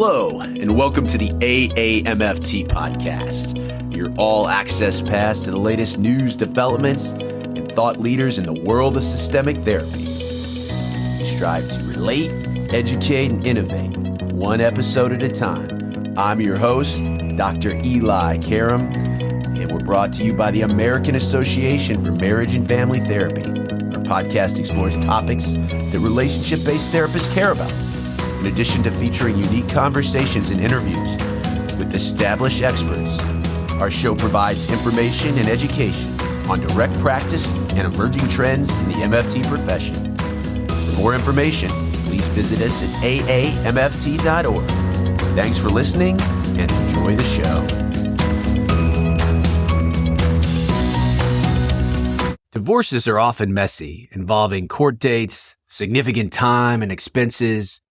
Hello, and welcome to the AAMFT podcast, your all-access pass to the latest news, developments, and thought leaders in the world of systemic therapy. We strive to relate, educate, and innovate, one episode at a time. I'm your host, Dr. Eli Karam, and we're brought to you by the American Association for Marriage and Family Therapy. Our podcast explores topics that relationship-based therapists care about. In addition to featuring unique conversations and interviews with established experts, our show provides information and education on direct practice and emerging trends in the MFT profession. For more information, please visit us at aamft.org. Thanks for listening and enjoy the show. Divorces are often messy, involving court dates, significant time and expenses,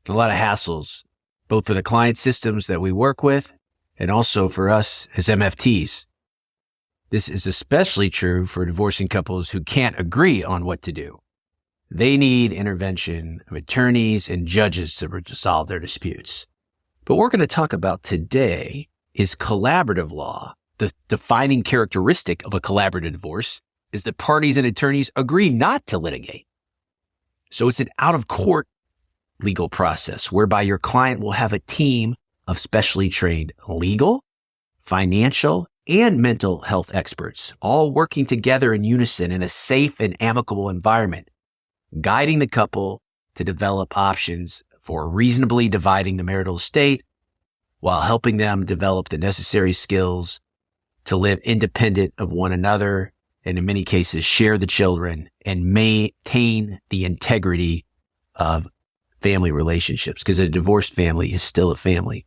a lot of hassles, both for the client systems that we work with and also for us as MFTs. This is especially true for divorcing couples who can't agree on what to do. They need intervention of attorneys and judges to resolve their disputes. But what we're going to talk about today is collaborative law. The defining characteristic of a collaborative divorce is that parties and attorneys agree not to litigate. So it's an out-of-court legal process whereby your client will have a team of specially trained legal, financial, and mental health experts, all working together in unison in a safe and amicable environment, guiding the couple to develop options for reasonably dividing the marital estate while helping them develop the necessary skills to live independent of one another and in many cases share the children and maintain the integrity of family relationships, because a divorced family is still a family.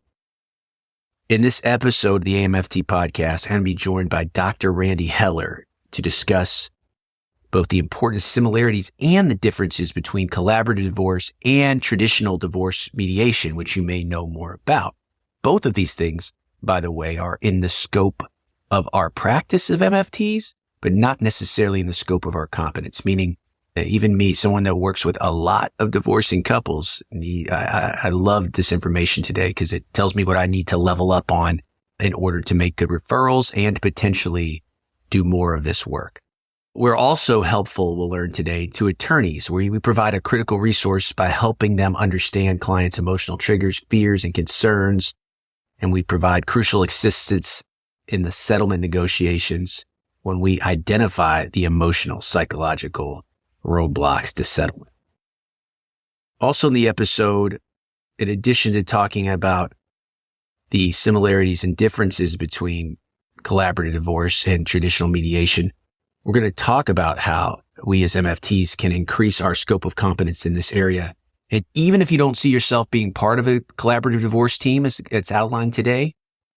In this episode of the AAMFT podcast, I'm going to be joined by Dr. Randy Heller to discuss both the important similarities and the differences between collaborative divorce and traditional divorce mediation, which you may know more about. Both of these things, by the way, are in the scope of our practice of MFTs, but not necessarily in the scope of our competence, meaning even me, someone that works with a lot of divorcing couples, I love this information today because it tells me what I need to level up on in order to make good referrals and potentially do more of this work. We're also helpful, we'll learn today, to attorneys, where we provide a critical resource by helping them understand clients' emotional triggers, fears, and concerns. And we provide crucial assistance in the settlement negotiations when we identify the emotional, psychological roadblocks to settlement. Also in the episode, in addition to talking about the similarities and differences between collaborative divorce and traditional mediation, we're going to talk about how we as MFTs can increase our scope of competence in this area. And even if you don't see yourself being part of a collaborative divorce team as it's outlined today,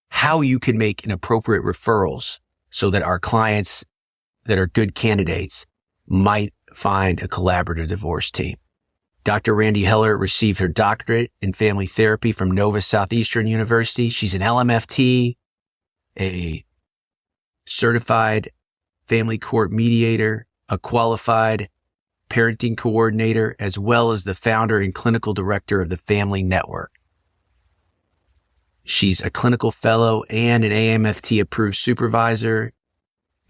how you can make inappropriate referrals so that our clients that are good candidates might find a collaborative divorce team. Dr. Randy Heller received her doctorate in family therapy from Nova Southeastern University. She's an LMFT, a certified family court mediator, a qualified parenting coordinator, as well as the founder and clinical director of the Family Network. She's a clinical fellow and an AAMFT approved supervisor.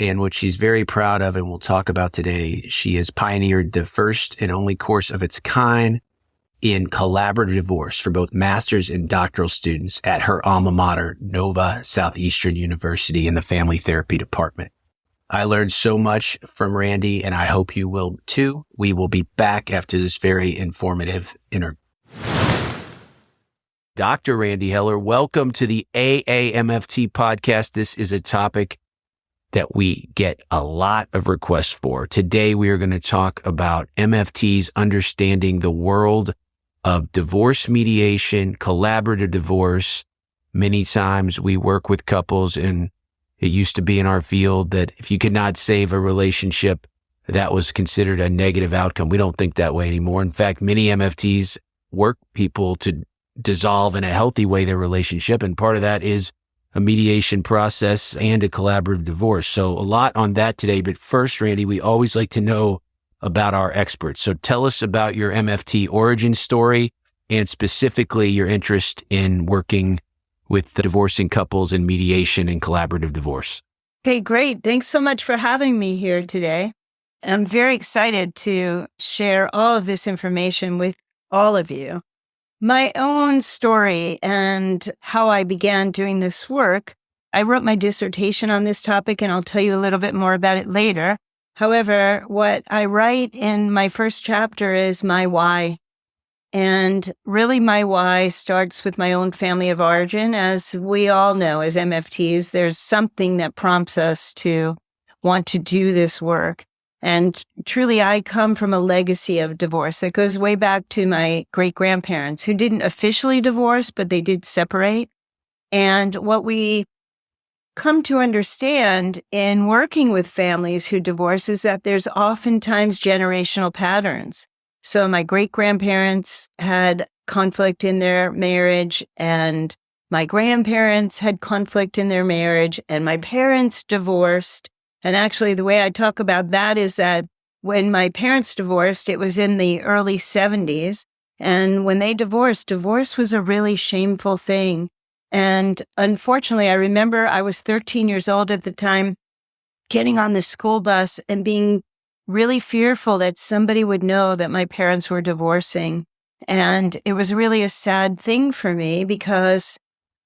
And what she's very proud of, and we'll talk about today, she has pioneered the first and only course of its kind in collaborative divorce for both master's and doctoral students at her alma mater, Nova Southeastern University, in the family therapy department. I learned so much from Randy, and I hope you will too. We will be back after this very informative interview. Dr. Randy Heller, welcome to the AAMFT podcast. This is a topic that we get a lot of requests for. Today, we are going to talk about MFTs understanding the world of divorce mediation, collaborative divorce. Many times we work with couples, and it used to be in our field that if you could not save a relationship, that was considered a negative outcome. We don't think that way anymore. In fact, many MFTs work people to dissolve in a healthy way their relationship, and part of that is a mediation process and a collaborative divorce. So a lot on that today. But first, Randy, we always like to know about our experts. So tell us about your MFT origin story and specifically your interest in working with the divorcing couples in mediation and collaborative divorce. Okay, great. Thanks so much for having me here today. I'm very excited to share all of this information with all of you. My own story and how I began doing this work, I wrote my dissertation on this topic, and I'll tell you a little bit more about it later. However, what I write in my first chapter is my why. And really my why starts with my own family of origin. As we all know, as MFTs, there's something that prompts us to want to do this work. And truly, I come from a legacy of divorce that goes way back to my great-grandparents who didn't officially divorce, but they did separate. And what we come to understand in working with families who divorce is that there's oftentimes generational patterns. So my great-grandparents had conflict in their marriage, and my grandparents had conflict in their marriage, and my parents divorced. And actually, the way I talk about that is that when my parents divorced, it was in the early 70s. And when they divorced, divorce was a really shameful thing. And unfortunately, I remember I was 13 years old at the time, getting on the school bus and being really fearful that somebody would know that my parents were divorcing. And it was really a sad thing for me because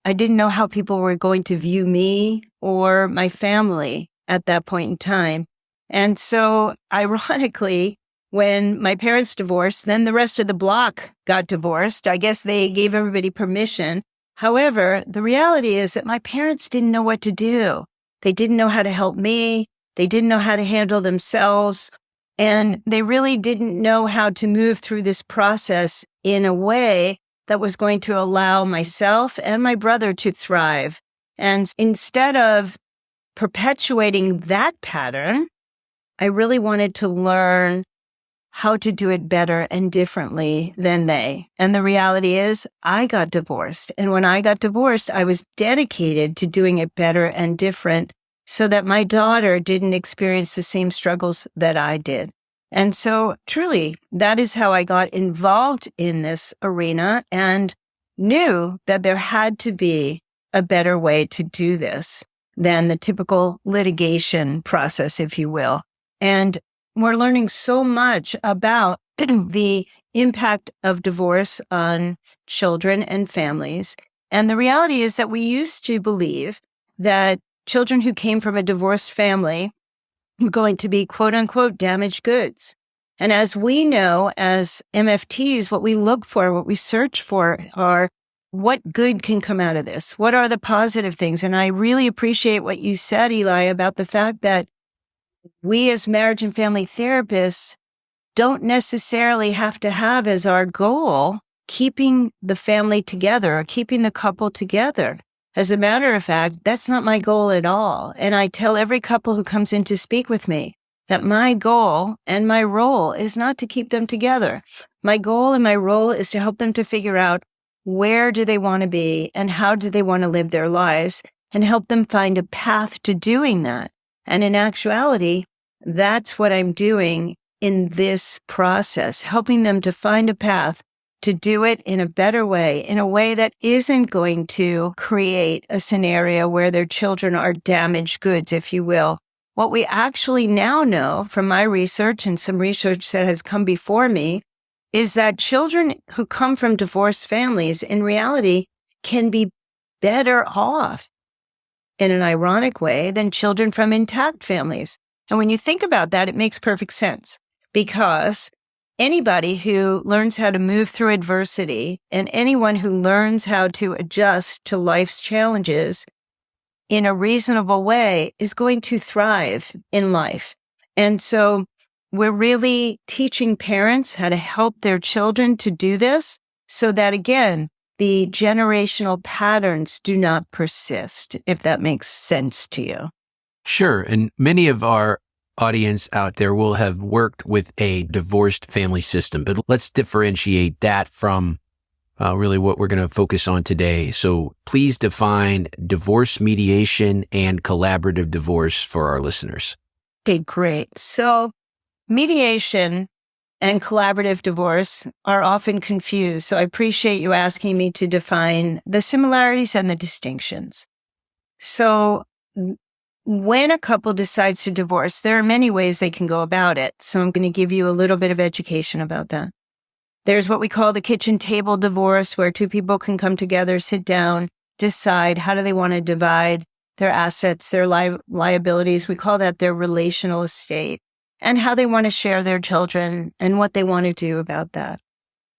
I didn't know how people were going to view me or my family at that point in time. And so ironically, when my parents divorced, then the rest of the block got divorced. I guess they gave everybody permission. However, the reality is that my parents didn't know what to do. They didn't know how to help me. They didn't know how to handle themselves, and they really didn't know how to move through this process in a way that was going to allow myself and my brother to thrive. And instead of perpetuating that pattern, I really wanted to learn how to do it better and differently than they. And the reality is, I got divorced. And when I got divorced, I was dedicated to doing it better and different, so that my daughter didn't experience the same struggles that I did. And so truly, that is how I got involved in this arena and knew that there had to be a better way to do this than the typical litigation process, if you will. And we're learning so much about the impact of divorce on children and families. And the reality is that we used to believe that children who came from a divorced family were going to be quote unquote damaged goods. And as we know, as MFTs, what we look for, what we search for are what good can come out of this? What are the positive things? And I really appreciate what you said, Eli, about the fact that we as marriage and family therapists don't necessarily have to have as our goal keeping the family together or keeping the couple together. As a matter of fact, that's not my goal at all. And I tell every couple who comes in to speak with me that my goal and my role is not to keep them together. My goal and my role is to help them to figure out where do they want to be and how do they want to live their lives, and help them find a path to doing that. And in actuality, that's what I'm doing in this process, helping them to find a path to do it in a better way, in a way that isn't going to create a scenario where their children are damaged goods, if you will. What we actually now know from my research and some research that has come before me is that children who come from divorced families in reality can be better off in an ironic way than children from intact families. And when you think about that, it makes perfect sense, because anybody who learns how to move through adversity and anyone who learns how to adjust to life's challenges in a reasonable way is going to thrive in life. And so we're really teaching parents how to help their children to do this so that, again, the generational patterns do not persist, if that makes sense to you. Sure. And many of our audience out there will have worked with a divorced family system, but let's differentiate that from really what we're going to focus on today. So please define divorce mediation and collaborative divorce for our listeners. Okay, great. So mediation and collaborative divorce are often confused. So I appreciate you asking me to define the similarities and the distinctions. So when a couple decides to divorce, there are many ways they can go about it. So I'm going to give you a little bit of education about that. There's what we call the kitchen table divorce, where two people can come together, sit down, decide how do they want to divide their assets, their liabilities. We call that their relational estate, and how they want to share their children and what they want to do about that.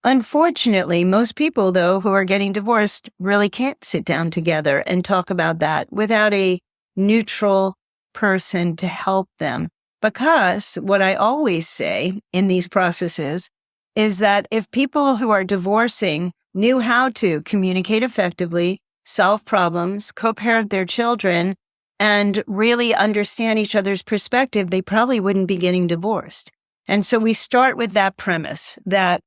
Unfortunately, most people, though, who are getting divorced really can't sit down together and talk about that without a neutral person to help them. Because what I always say in these processes is that if people who are divorcing knew how to communicate effectively, solve problems, co-parent their children, and really understand each other's perspective, they probably wouldn't be getting divorced. And so we start with that premise that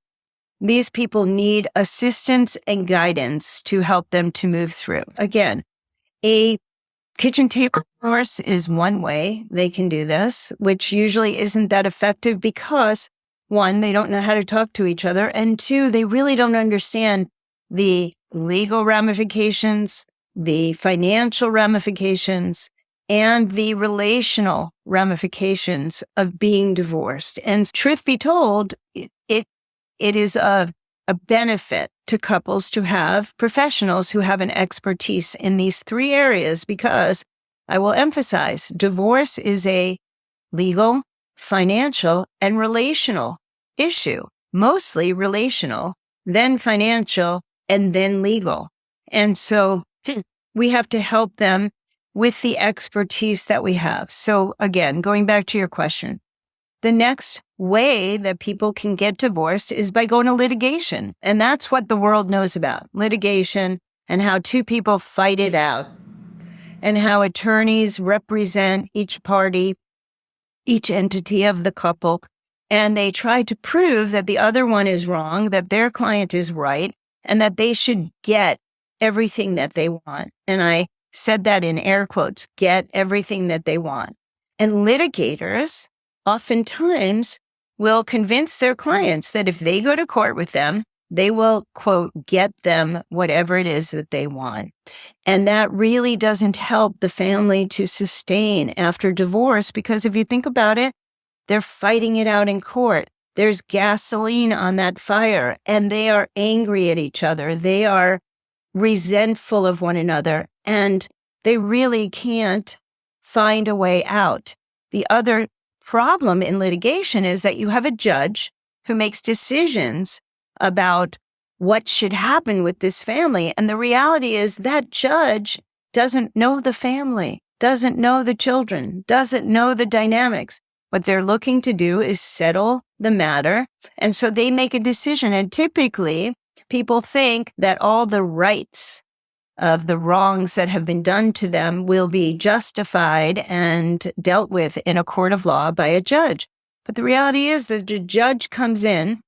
these people need assistance and guidance to help them to move through. Again, a kitchen table divorce is one way they can do this, which usually isn't that effective because, one, they don't know how to talk to each other, and two, they really don't understand the legal ramifications, the financial ramifications, and the relational ramifications of being divorced. And truth be told, it is a benefit to couples to have professionals who have an expertise in these three areas, because I will emphasize divorce is a legal, financial, and relational issue, mostly relational, then financial, and then legal. And so we have to help them with the expertise that we have. So again, going back to your question, the next way that people can get divorced is by going to litigation. And that's what the world knows about, litigation, and how two people fight it out, and how attorneys represent each party, each entity of the couple, and they try to prove that the other one is wrong, that their client is right, and that they should get everything that they want. And I said that in air quotes, get everything that they want. And litigators oftentimes will convince their clients that if they go to court with them, they will, quote, get them whatever it is that they want. And that really doesn't help the family to sustain after divorce, because if you think about it, they're fighting it out in court. There's gasoline on that fire, and they are angry at each other. They are resentful of one another, and they really can't find a way out. The other problem in litigation is that you have a judge who makes decisions about what should happen with this family. And the reality is that judge doesn't know the family, doesn't know the children, doesn't know the dynamics. What they're looking to do is settle the matter. And so they make a decision. And typically people think that all the rights of the wrongs that have been done to them will be justified and dealt with in a court of law by a judge. But the reality is that the judge comes in,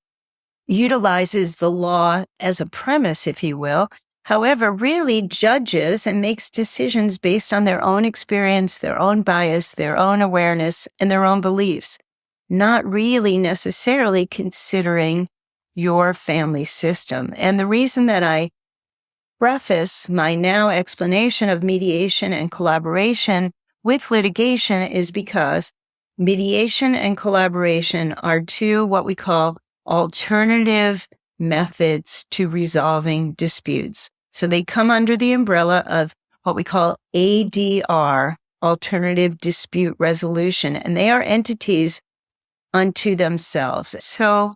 utilizes the law as a premise, if you will, however, really judges and makes decisions based on their own experience, their own bias, their own awareness, and their own beliefs, not really necessarily considering your family system. And the reason that I preface my now explanation of mediation and collaboration with litigation is because mediation and collaboration are two what we call alternative methods to resolving disputes. So they come under the umbrella of what we call ADR, alternative dispute resolution, and they are entities unto themselves. So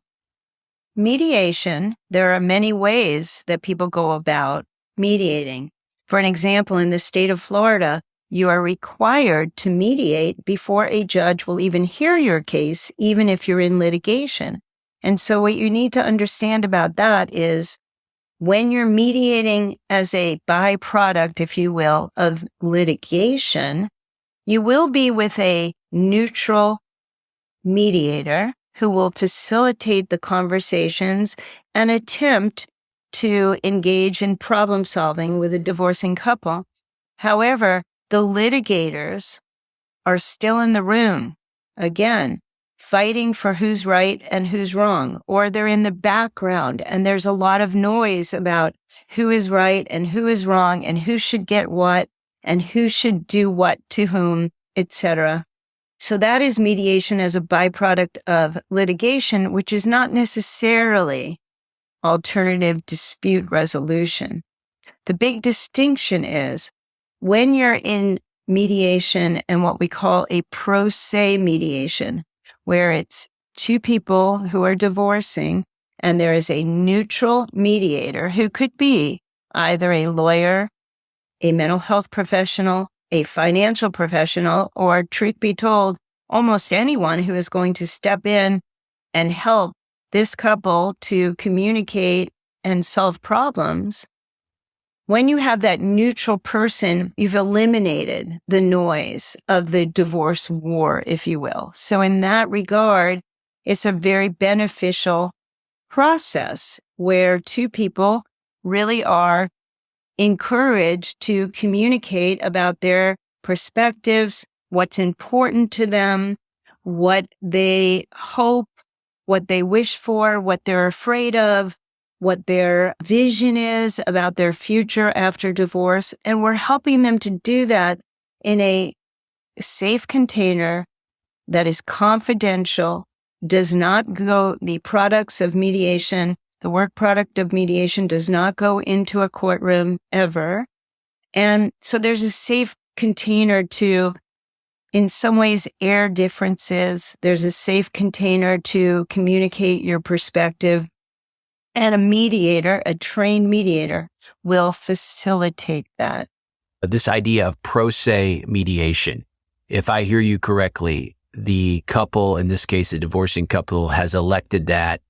mediation, there are many ways that people go about mediating. For an example, in the state of Florida, you are required to mediate before a judge will even hear your case, even if you're in litigation. And so what you need to understand about that is when you're mediating as a byproduct, if you will, of litigation, you will be with a neutral mediator who will facilitate the conversations and attempt to engage in problem solving with a divorcing couple. However, the litigators are still in the room. Again, fighting for who's right and who's wrong, or they're in the background and there's a lot of noise about who is right and who is wrong and who should get what and who should do what to whom, etc. So that is mediation as a byproduct of litigation, which is not necessarily alternative dispute resolution. The big distinction is when you're in mediation and what we call a pro se mediation, where it's two people who are divorcing and there is a neutral mediator who could be either a lawyer, a mental health professional, a financial professional, or truth be told, almost anyone who is going to step in and help this couple to communicate and solve problems. When you have that neutral person, you've eliminated the noise of the divorce war, if you will. So in that regard, it's a very beneficial process where two people really are encouraged to communicate about their perspectives, what's important to them, what they hope, what they wish for, what they're afraid of, what their vision is about their future after divorce. And we're helping them to do that in a safe container that is confidential, does not go, the products of mediation, the work product of mediation does not go into a courtroom ever. And so there's a safe container to, in some ways, air differences. There's a safe container to communicate your perspective. And a mediator, a trained mediator, will facilitate that. This idea of pro se mediation, if I hear you correctly, the couple, in this case, the divorcing couple, has elected that,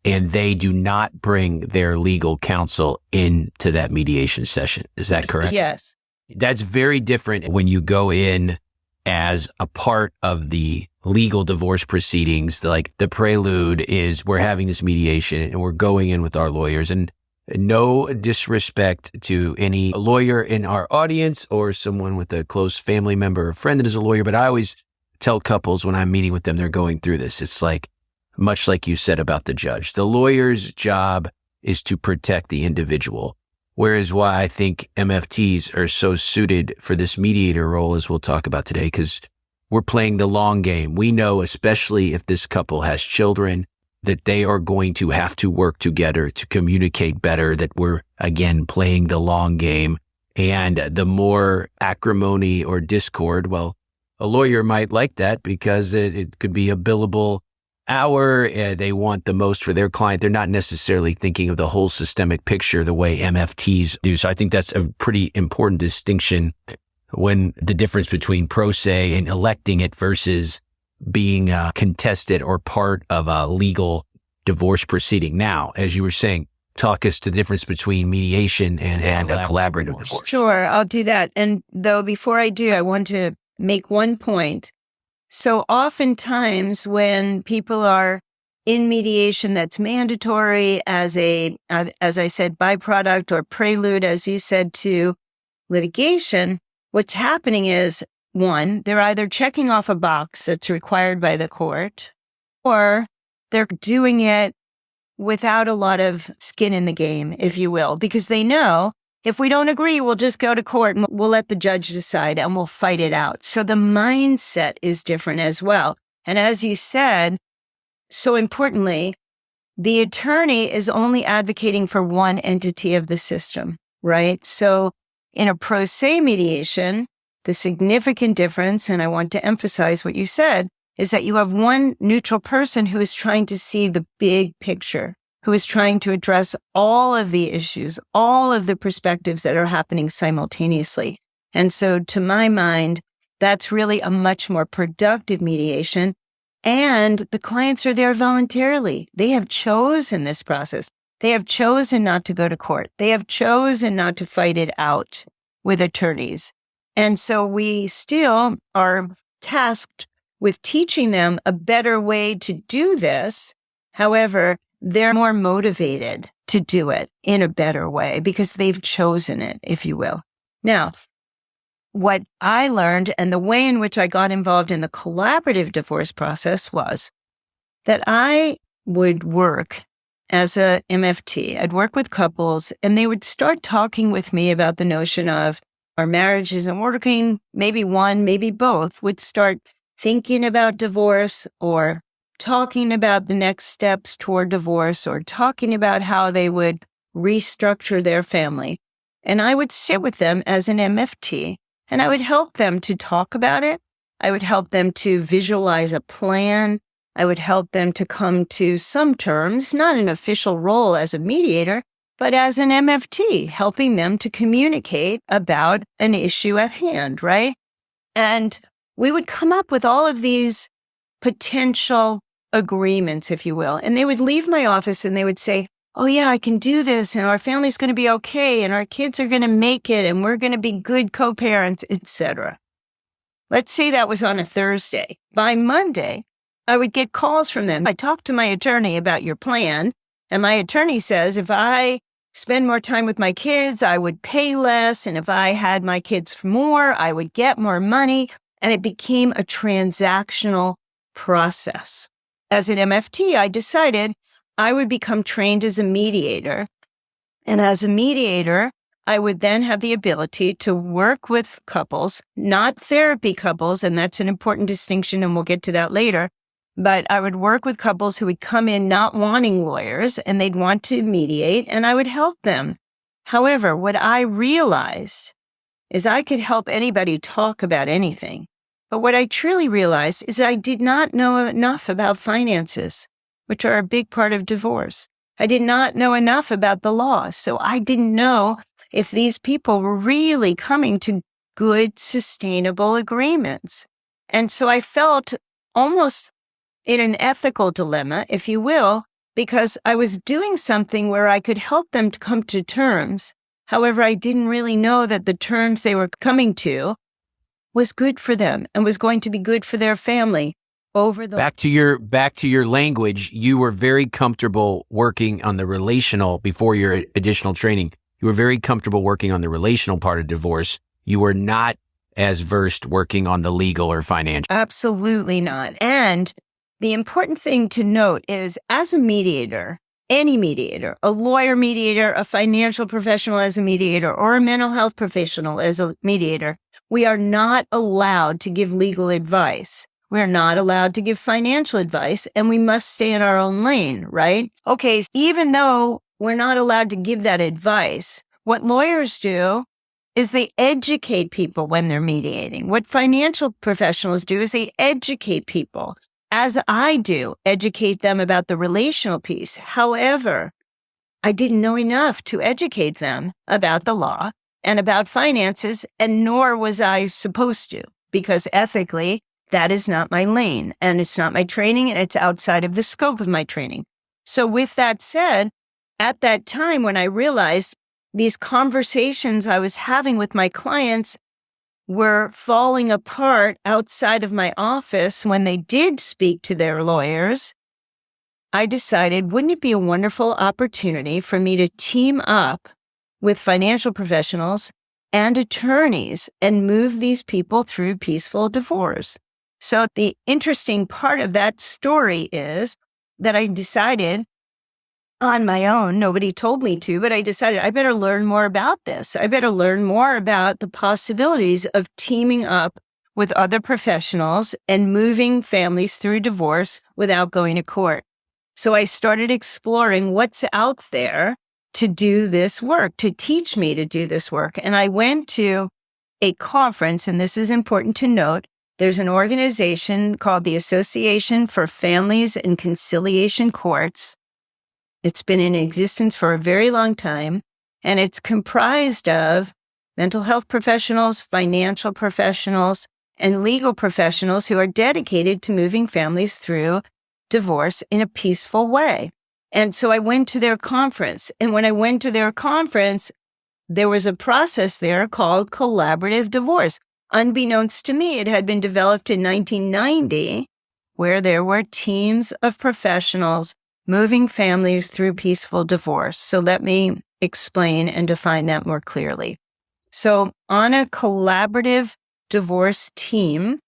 and they do not bring their legal counsel into that mediation session. Is that correct? Yes. That's very different when you go in as a part of the legal divorce proceedings. Like the prelude is we're having this mediation and we're going in with our lawyers, and no disrespect to any lawyer in our audience or someone with a close family member or friend that is a lawyer. But I always tell couples when I'm meeting with them, they're going through this. It's like, much like you said about the judge, the lawyer's job is to protect the individual. Whereas why I think MFTs are so suited for this mediator role, as we'll talk about today, because we're playing the long game. We know, especially if this couple has children, that they are going to have to work together to communicate better, that we're, again, playing the long game. And the more acrimony or discord, well, a lawyer might like that because it could be a billable hour. They want the most for their client. They're not necessarily thinking of the whole systemic picture the way MFTs do. So I think that's a pretty important distinction when the difference between pro se and electing it versus being contested or part of a legal divorce proceeding. Now, as you were saying, talk us to the difference between mediation and a collaborative divorce. Sure, I'll do that. And though before I do, I want to make one point. So oftentimes when people are in mediation that's mandatory as I said, byproduct or prelude, as you said, to litigation, what's happening is, one, they're either checking off a box that's required by the court, or they're doing it without a lot of skin in the game, if you will, because they know if we don't agree, we'll just go to court and we'll let the judge decide and we'll fight it out. So the mindset is different as well. And as you said, so importantly, the attorney is only advocating for one entity of the system, right? So in a pro se mediation, the significant difference, and I want to emphasize what you said, is that you have one neutral person who is trying to see the big picture, who is trying to address all of the issues, all of the perspectives that are happening simultaneously. And so to my mind, that's really a much more productive mediation. And the clients are there voluntarily. They have chosen this process. They have chosen not to go to court. They have chosen not to fight it out with attorneys. And so we still are tasked with teaching them a better way to do this. However, they're more motivated to do it in a better way because they've chosen it, if you will. Now, what I learned and the way in which I got involved in the collaborative divorce process was that I would work as a MFT. I'd work with couples and they would start talking with me about the notion of our marriage isn't working. Maybe one, maybe both would start thinking about divorce or talking about the next steps toward divorce or talking about how they would restructure their family. And I would sit with them as an MFT and I would help them to talk about it. I would help them to visualize a plan. I would help them to come to some terms, not an official role as a mediator, but as an MFT, helping them to communicate about an issue at hand, right? And we would come up with all of these potential agreements, if you will. And they would leave my office and they would say, oh yeah, I can do this and our family's going to be okay and our kids are going to make it and we're going to be good co-parents, etc. Let's say that was on a Thursday. By Monday, I would get calls from them. I talked to my attorney about your plan, and my attorney says if I spend more time with my kids, I would pay less, and if I had my kids more, I would get more money, and it became a transactional process. As an MFT, I decided I would become trained as a mediator, and as a mediator, I would then have the ability to work with couples, not therapy couples, and that's an important distinction, and we'll get to that later. But I would work with couples who would come in not wanting lawyers, and they'd want to mediate, and I would help them. However, what I realized is I could help anybody talk about anything. But what I truly realized is I did not know enough about finances, which are a big part of divorce. I did not know enough about the law, so I didn't know if these people were really coming to good, sustainable agreements. And so I felt almost in an ethical dilemma, if you will, because I was doing something where I could help them to come to terms. However, I didn't really know that the terms they were coming to was good for them and was going to be good for their family over the... Back to your language, you were very comfortable working on the relational before your additional training. You were very comfortable working on the relational part of divorce. You were not as versed working on the legal or financial. Absolutely not. And the important thing to note is as a mediator, any mediator, a lawyer mediator, a financial professional as a mediator, or a mental health professional as a mediator, we are not allowed to give legal advice. We're not allowed to give financial advice, and we must stay in our own lane, right? Okay, even though we're not allowed to give that advice, what lawyers do is they educate people when they're mediating. What financial professionals do is they educate people, as I do, educate them about the relational piece. However, I didn't know enough to educate them about the law and about finances, and nor was I supposed to, because ethically, that is not my lane, and it's not my training, and it's outside of the scope of my training. So with that said, at that time when I realized these conversations I was having with my clients were falling apart outside of my office when they did speak to their lawyers, I decided, wouldn't it be a wonderful opportunity for me to team up with financial professionals and attorneys and move these people through peaceful divorce? So the interesting part of that story is that I decided on my own, nobody told me to, but I decided I better learn more about this. I better learn more about the possibilities of teaming up with other professionals and moving families through divorce without going to court. So I started exploring what's out there to do this work, to teach me to do this work. And I went to a conference, and this is important to note. There's an organization called the Association for Families and Conciliation Courts. It's been in existence for a very long time, and it's comprised of mental health professionals, financial professionals, and legal professionals who are dedicated to moving families through divorce in a peaceful way. And so I went to their conference, and when I went to their conference, there was a process there called collaborative divorce. Unbeknownst to me, it had been developed in 1990, where there were teams of professionals moving families through peaceful divorce. So let me explain and define that more clearly. So on a collaborative divorce team,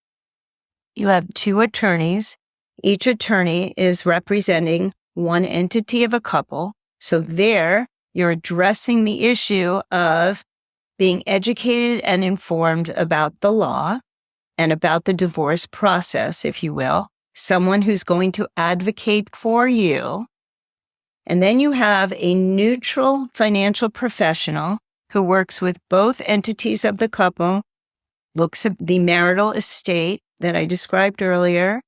you have two attorneys. Each attorney is representing one entity of a couple. So there, you're addressing the issue of being educated and informed about the law and about the divorce process, if you will. Someone who's going to advocate for you. And then you have a neutral financial professional who works with both entities of the couple, looks at the marital estate that I described earlier,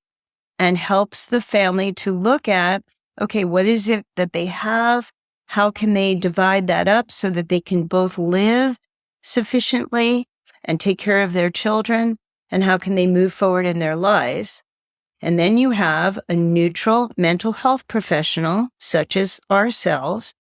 and helps the family to look at, okay, what is it that they have? How can they divide that up so that they can both live sufficiently and take care of their children? And how can they move forward in their lives? And then you have a neutral mental health professional, such as ourselves,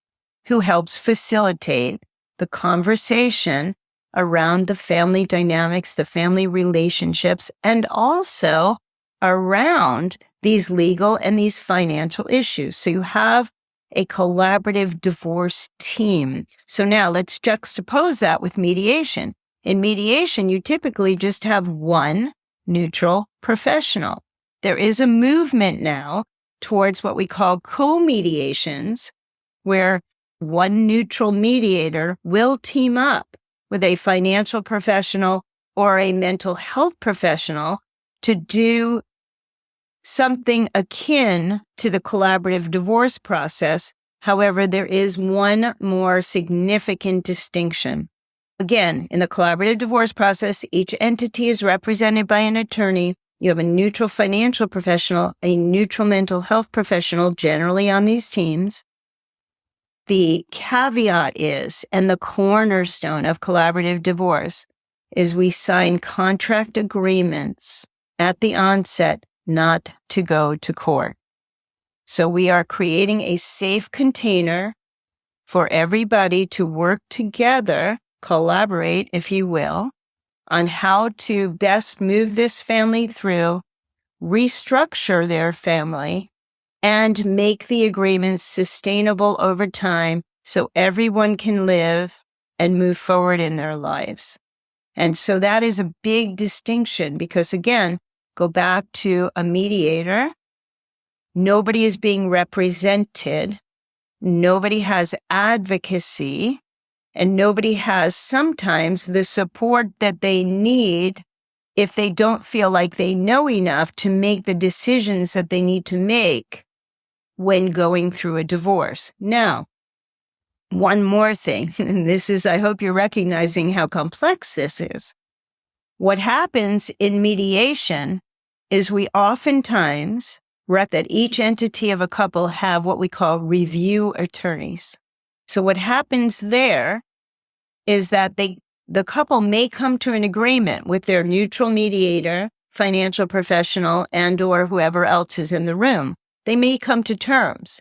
who helps facilitate the conversation around the family dynamics, the family relationships, and also around these legal and these financial issues. So you have a collaborative divorce team. So now let's juxtapose that with mediation. In mediation, you typically just have one neutral professional. There is a movement now towards what we call co-mediations, where one neutral mediator will team up with a financial professional or a mental health professional to do something akin to the collaborative divorce process. However, there is one more significant distinction. Again, in the collaborative divorce process, each entity is represented by an attorney. You have a neutral financial professional, a neutral mental health professional, generally on these teams. The caveat is, and the cornerstone of collaborative divorce, is we sign contract agreements at the onset not to go to court. So we are creating a safe container for everybody to work together, collaborate, if you will, on how to best move this family through, restructure their family, and make the agreements sustainable over time so everyone can live and move forward in their lives. And so that is a big distinction because, again, go back to a mediator. Nobody is being represented. Nobody has advocacy. And nobody has sometimes the support that they need if they don't feel like they know enough to make the decisions that they need to make when going through a divorce. Now, one more thing, and this is, I hope you're recognizing how complex this is. What happens in mediation is we oftentimes that each entity of a couple have what we call review attorneys. So what happens there is that the couple may come to an agreement with their neutral mediator, financial professional, and or whoever else is in the room. They may come to terms.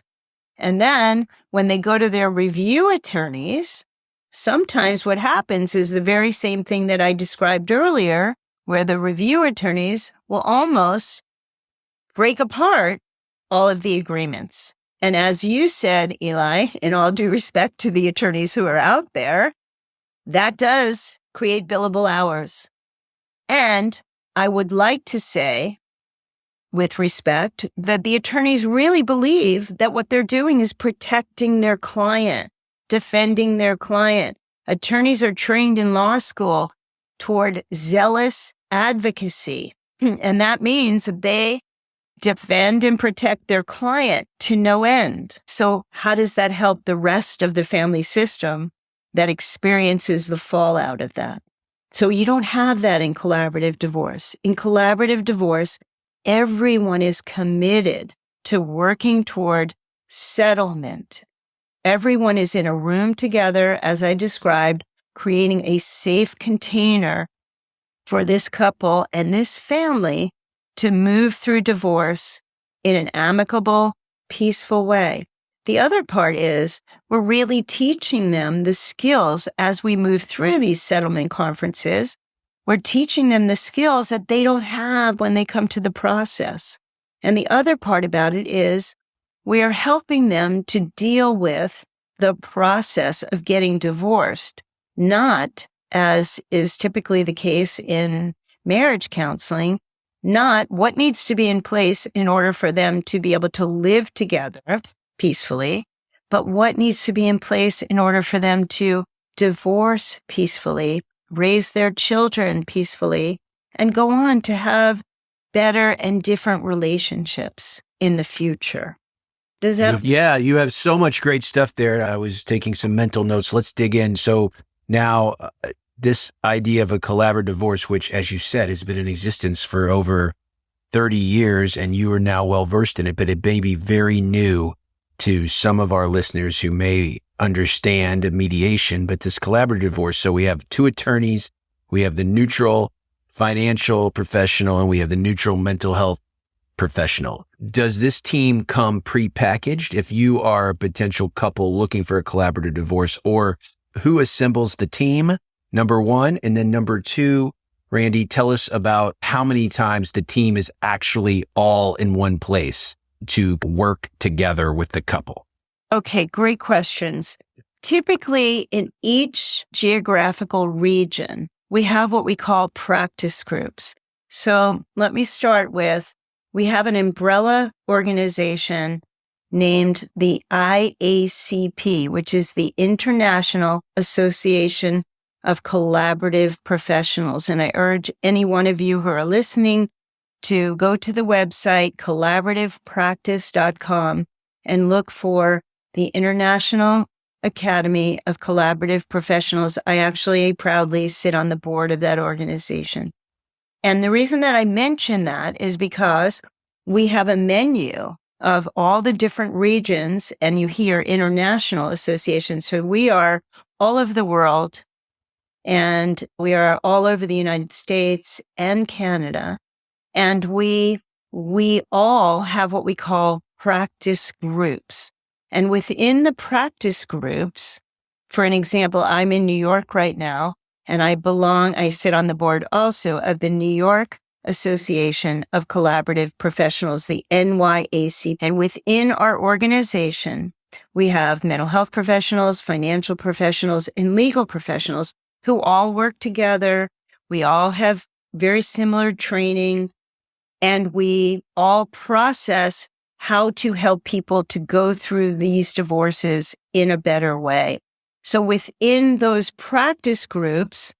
And then when they go to their review attorneys, sometimes what happens is the very same thing that I described earlier, where the review attorneys will almost break apart all of the agreements. And as you said, Eli, in all due respect to the attorneys who are out there, that does create billable hours. And I would like to say, with respect, that the attorneys really believe that what they're doing is protecting their client, defending their client. Attorneys are trained in law school toward zealous advocacy. And that means that they defend and protect their client to no end. So how does that help the rest of the family system that experiences the fallout of that? So you don't have that in collaborative divorce. In collaborative divorce, everyone is committed to working toward settlement. Everyone is in a room together, as I described, creating a safe container for this couple and this family to move through divorce in an amicable, peaceful way. The other part is we're really teaching them the skills as we move through these settlement conferences. We're teaching them the skills that they don't have when they come to the process. And the other part about it is we are helping them to deal with the process of getting divorced, not, as is typically the case in marriage counseling, not what needs to be in place in order for them to be able to live together peacefully, but what needs to be in place in order for them to divorce peacefully, raise their children peacefully, and go on to have better and different relationships in the future. Does that? Yeah, you have so much great stuff there. I was taking some mental notes. Let's dig in. So now this idea of a collaborative divorce, which, as you said, has been in existence for over 30 years, and you are now well versed in it, but it may be very new to some of our listeners who may understand mediation, but this collaborative divorce. So we have two attorneys, we have the neutral financial professional, and we have the neutral mental health professional. Does this team come prepackaged if you are a potential couple looking for a collaborative divorce, or who assembles the team? Number one. And then number two, Randy, tell us about how many times the team is actually all in one place to work together with the couple. Okay, great questions. Typically, in each geographical region, we have what we call practice groups. So let me start with, we have an umbrella organization named the IACP, which is the International Association of Collaborative Professionals. And I urge any one of you who are listening to go to the website collaborativepractice.com and look for the International Academy of Collaborative Professionals. I actually proudly sit on the board of that organization. And the reason that I mention that is because we have a menu of all the different regions, and you hear international associations. So we are all over the world, and we are all over the United States and Canada. And we all have what we call practice groups. And within the practice groups, for an example, I'm in New York right now, and I sit on the board also of the New York Association of Collaborative Professionals, the NYAC. And within our organization, we have mental health professionals, financial professionals, and legal professionals who all work together. We all have very similar training, and we all process how to help people to go through these divorces in a better way. So within those practice groups,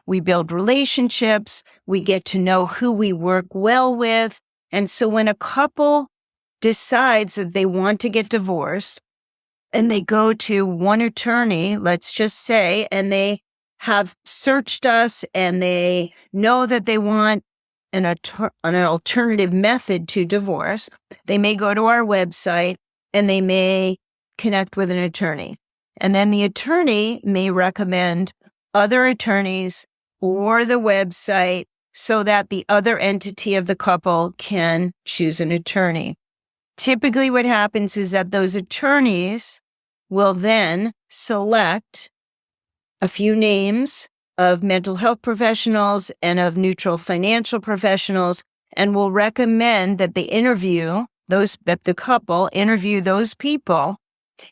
we build relationships, we get to know who we work well with. And so when a couple decides that they want to get divorced and they go to one attorney, let's just say, and they have searched us and they know that they want an alternative method to divorce, they may go to our website and they may connect with an attorney. And then the attorney may recommend other attorneys or the website so that the other entity of the couple can choose an attorney. Typically what happens is that those attorneys will then select a few names of mental health professionals and of neutral financial professionals, and will recommend that the couple interview those people.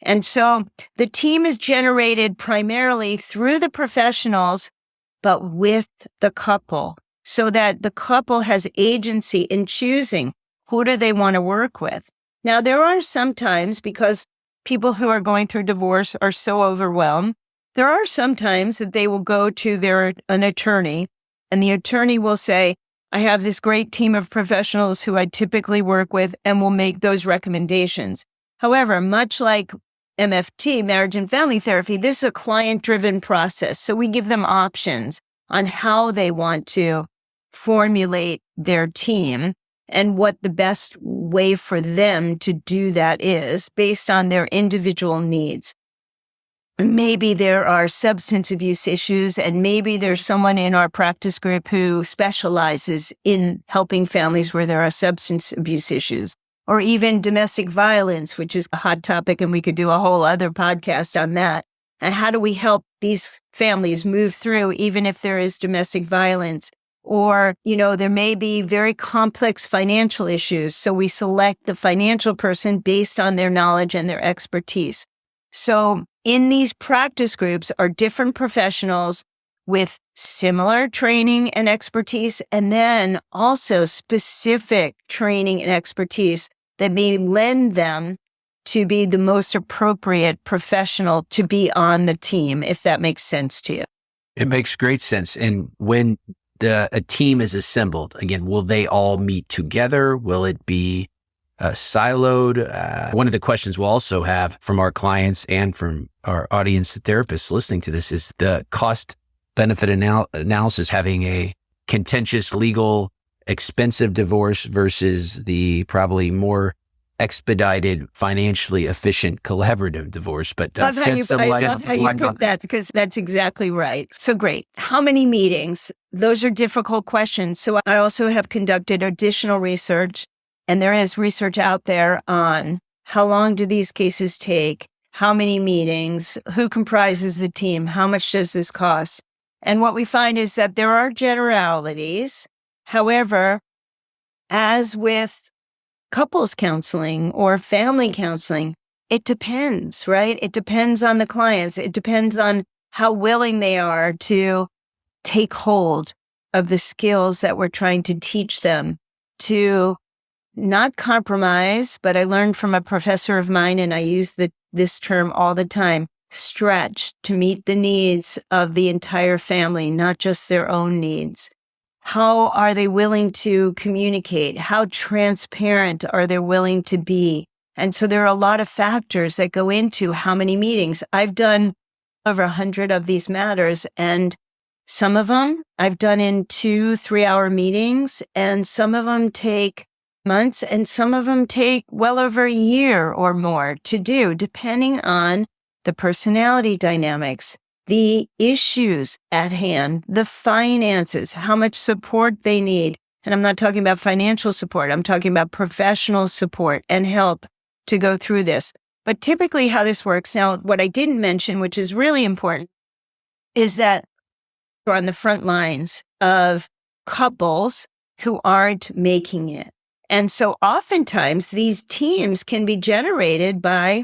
And so the team is generated primarily through the professionals, but with the couple, so that the couple has agency in choosing who do they want to work with. Now, there are sometimes, because people who are going through divorce are so overwhelmed, there are some times that they will go to an attorney, and the attorney will say, I have this great team of professionals who I typically work with, and will make those recommendations. However, much like MFT, marriage and family therapy, this is a client-driven process. So we give them options on how they want to formulate their team and what the best way for them to do that is based on their individual needs. Maybe there are substance abuse issues, and maybe there's someone in our practice group who specializes in helping families where there are substance abuse issues, or even domestic violence, which is a hot topic, and we could do a whole other podcast on that. And how do we help these families move through, even if there is domestic violence? Or, there may be very complex financial issues, so we select the financial person based on their knowledge and their expertise. So in these practice groups are different professionals with similar training and expertise, and then also specific training and expertise that may lend them to be the most appropriate professional to be on the team, if that makes sense to you. It makes great sense. And when a team is assembled, again, will they all meet together? Will it be siloed? One of the questions we'll also have from our clients and from our audience therapists listening to this is the cost benefit analysis, having a contentious, legal, expensive divorce versus the probably more expedited, financially efficient, collaborative divorce. But I love how you put that, because that's exactly right. So great. How many meetings? Those are difficult questions. So I also have conducted additional research, and there is research out there on how long do these cases take, how many meetings, who comprises the team, how much does this cost? And what we find is that there are generalities. However, as with couples counseling or family counseling, it depends, right? It depends on the clients. It depends on how willing they are to take hold of the skills that we're trying to teach them, to not compromise. But I learned from a professor of mine, and I use this term all the time, stretch to meet the needs of the entire family, not just their own needs. How are they willing to communicate? How transparent are they willing to be? And so there are a lot of factors that go into how many meetings. I've done over 100 of these matters, and some of them I've done in 2-3 hour meetings, and some of them take months, and some of them take well over a year or more to do, depending on the personality dynamics, the issues at hand, the finances, how much support they need. And I'm not talking about financial support. I'm talking about professional support and help to go through this. But typically how this works now, what I didn't mention, which is really important, is that we're on the front lines of couples who aren't making it. And so oftentimes these teams can be generated by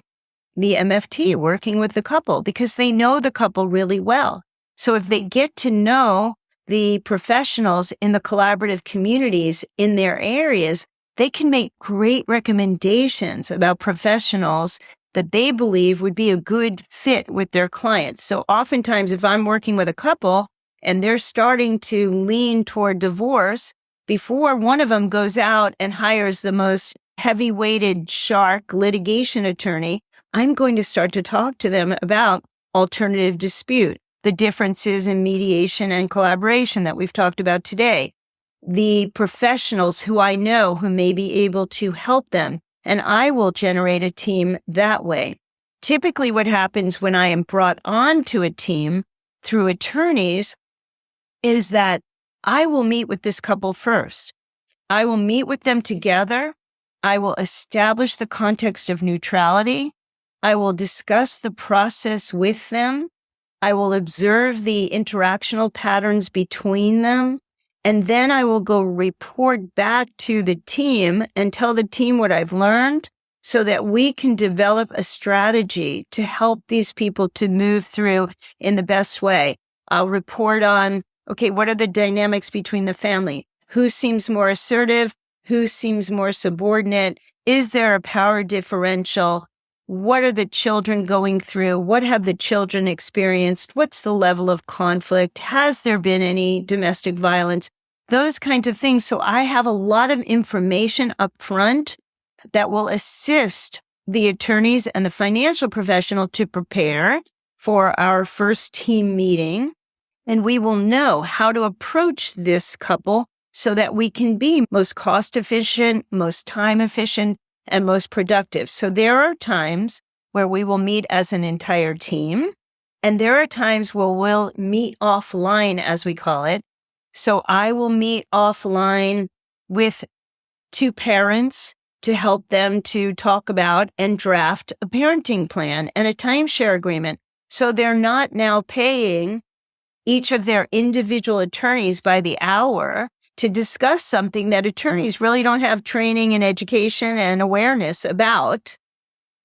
the MFT working with the couple because they know the couple really well. So if they get to know the professionals in the collaborative communities in their areas, they can make great recommendations about professionals that they believe would be a good fit with their clients. So oftentimes if I'm working with a couple and they're starting to lean toward divorce, before one of them goes out and hires the most heavy-weighted shark litigation attorney, I'm going to start to talk to them about alternative dispute, the differences in mediation and collaboration that we've talked about today, the professionals who I know who may be able to help them, and I will generate a team that way. Typically what happens when I am brought on to a team through attorneys is that I will meet with this couple first. I will meet with them together. I will establish the context of neutrality. I will discuss the process with them. I will observe the interactional patterns between them. And then I will go report back to the team and tell the team what I've learned so that we can develop a strategy to help these people to move through in the best way. I'll report on, okay, what are the dynamics between the family? Who seems more assertive? Who seems more subordinate? Is there a power differential? What are the children going through? What have the children experienced? What's the level of conflict? Has there been any domestic violence? Those kinds of things. So I have a lot of information up front that will assist the attorneys and the financial professional to prepare for our first team meeting. And we will know how to approach this couple so that we can be most cost efficient, most time efficient, and most productive. So there are times where we will meet as an entire team, and there are times where we'll meet offline, as we call it. So I will meet offline with two parents to help them to talk about and draft a parenting plan and a timeshare agreement. So they're not now paying each of their individual attorneys by the hour to discuss something that attorneys really don't have training and education and awareness about,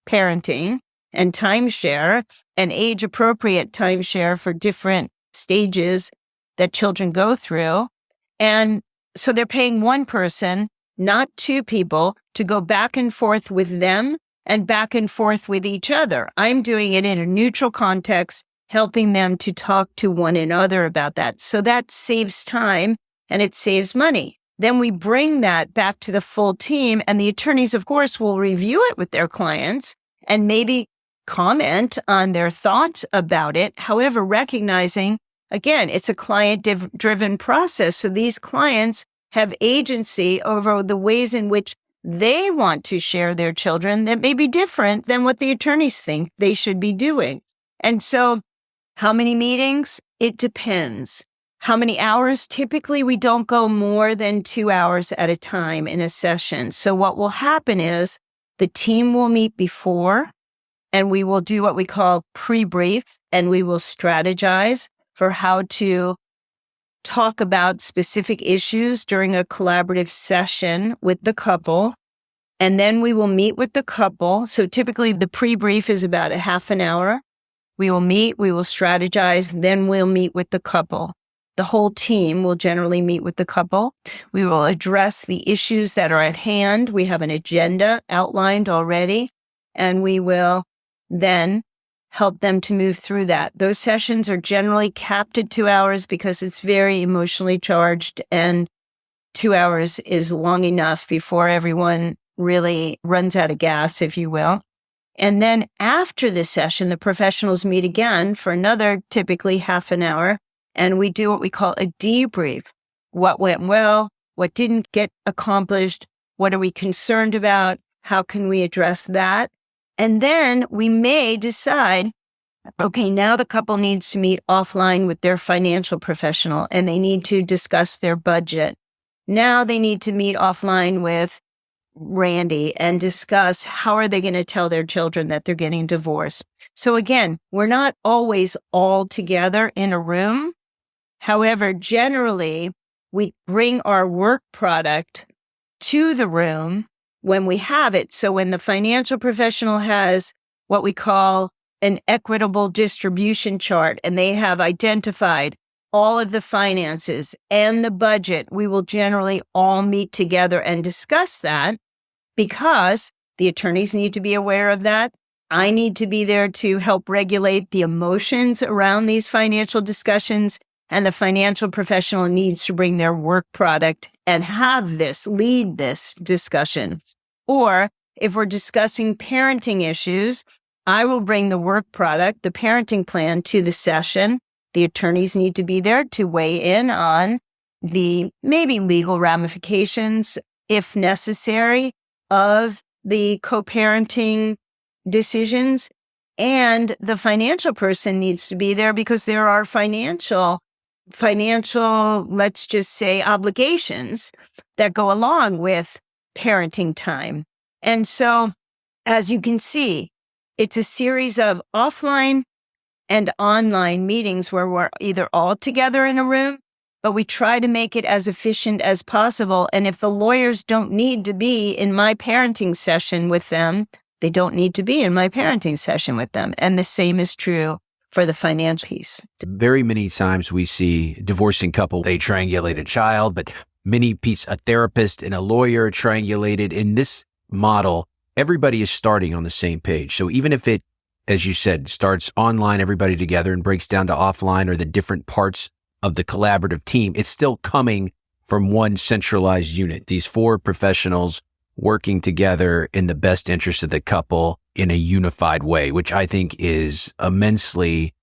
parenting and timeshare and age-appropriate timeshare for different stages that children go through. And so they're paying one person, not two people, to go back and forth with them and back and forth with each other. I'm doing it in a neutral context, helping them to talk to one another about that. So that saves time and it saves money. Then we bring that back to the full team, and the attorneys, of course, will review it with their clients and maybe comment on their thoughts about it. However, recognizing, again, it's a client-driven process. So these clients have agency over the ways in which they want to share their children that may be different than what the attorneys think they should be doing. And so how many meetings? It depends. How many hours? Typically, we don't go more than 2 hours at a time in a session. So what will happen is the team will meet before, and we will do what we call pre-brief, and we will strategize for how to talk about specific issues during a collaborative session with the couple. And then we will meet with the couple. So typically the pre-brief is about a half an hour. We will meet, we will strategize, then we'll meet with the couple. The whole team will generally meet with the couple. We will address the issues that are at hand. We have an agenda outlined already, and we will then help them to move through that. Those sessions are generally capped at 2 hours because it's very emotionally charged, and 2 hours is long enough before everyone really runs out of gas, if you will. And then after the session, the professionals meet again for another typically half an hour, and we do what we call a debrief. What went well? What didn't get accomplished? What are we concerned about? How can we address that? And then we may decide, okay, now the couple needs to meet offline with their financial professional, and they need to discuss their budget. Now they need to meet offline with Randy and discuss how are they going to tell their children that they're getting divorced. So again, we're not always all together in a room. However, generally, we bring our work product to the room when we have it. So when the financial professional has what we call an equitable distribution chart, and they have identified all of the finances and the budget, we will generally all meet together and discuss that, because the attorneys need to be aware of that. I need to be there to help regulate the emotions around these financial discussions, and the financial professional needs to bring their work product and lead this discussion. Or if we're discussing parenting issues, I will bring the work product, the parenting plan, to the session. The attorneys need to be there to weigh in on the maybe legal ramifications, if necessary, of the co-parenting decisions. And the financial person needs to be there because there are financial, let's just say, obligations that go along with parenting time. And so, as you can see, it's a series of offline and online meetings where we're either all together in a room, but we try to make it as efficient as possible. And if the lawyers don't need to be in my parenting session with them, they don't need to be in my parenting session with them. And the same is true for the financial piece. Very many times we see divorcing couple, they triangulate a child, but a therapist and a lawyer triangulated. In this model, everybody is starting on the same page. So even if it, as you said, starts online, everybody together, and breaks down to offline or the different parts of the collaborative team, it's still coming from one centralized unit. These four professionals working together in the best interest of the couple in a unified way, which I think is immensely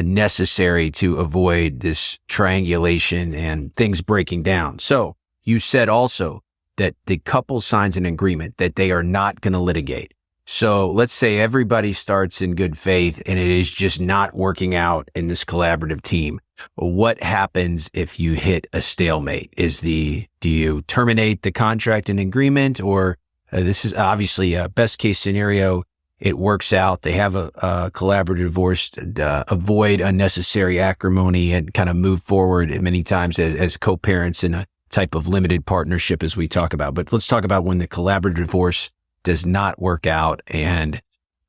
necessary to avoid this triangulation and things breaking down. So you said also that the couple signs an agreement that they are not going to litigate. So let's say everybody starts in good faith and it is just not working out in this collaborative team. What happens if you hit a stalemate? Do you terminate the contract and agreement, or this is obviously a best case scenario? It works out. They have a collaborative divorce, avoid unnecessary acrimony, and kind of move forward many times as co-parents in a type of limited partnership, as we talk about. But let's talk about when the collaborative divorce does not work out and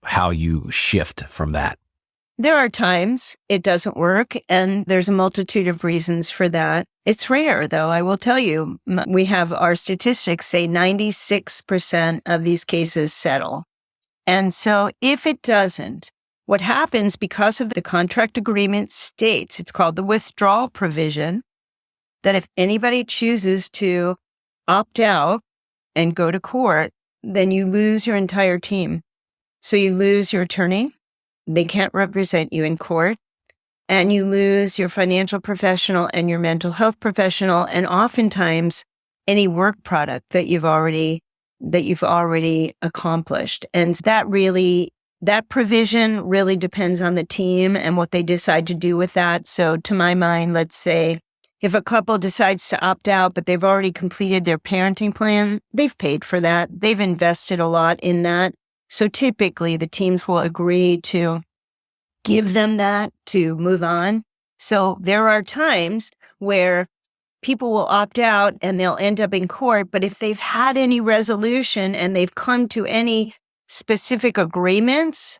how you shift from that. There are times it doesn't work, and there's a multitude of reasons for that. It's rare, though, I will tell you. We have our statistics say 96% of these cases settle. And so if it doesn't, what happens because of the contract agreement states, it's called the withdrawal provision, that if anybody chooses to opt out and go to court, then you lose your entire team. So you lose your attorney. They can't represent you in court. And you lose your financial professional and your mental health professional, and oftentimes any work product that you've already accomplished. And that provision really depends on the team and what they decide to do with that. So to my mind, let's say if a couple decides to opt out, but they've already completed their parenting plan, they've paid for that. They've invested a lot in that. So typically the teams will agree to give them that to move on. So there are times where people will opt out and they'll end up in court. But if they've had any resolution and they've come to any specific agreements,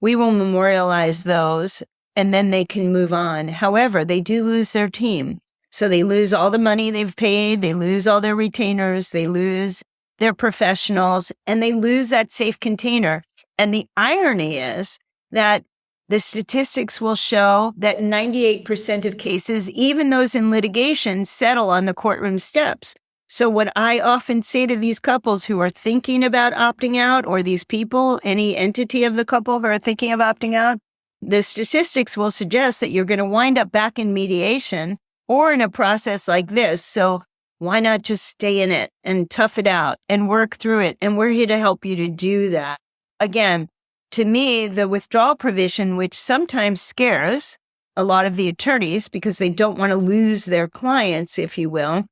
we will memorialize those and then they can move on. However, they do lose their team. So they lose all the money they've paid. They lose all their retainers. They lose their professionals, and they lose that safe container. And the irony is that the statistics will show that 98% of cases, even those in litigation, settle on the courtroom steps. So what I often say to these couples who are thinking about opting out, or these people, any entity of the couple who are thinking of opting out, the statistics will suggest that you're going to wind up back in mediation or in a process like this. So why not just stay in it and tough it out and work through it? And we're here to help you to do that. Again, to me, the withdrawal provision, which sometimes scares a lot of the attorneys because they don't want to lose their clients, if you will.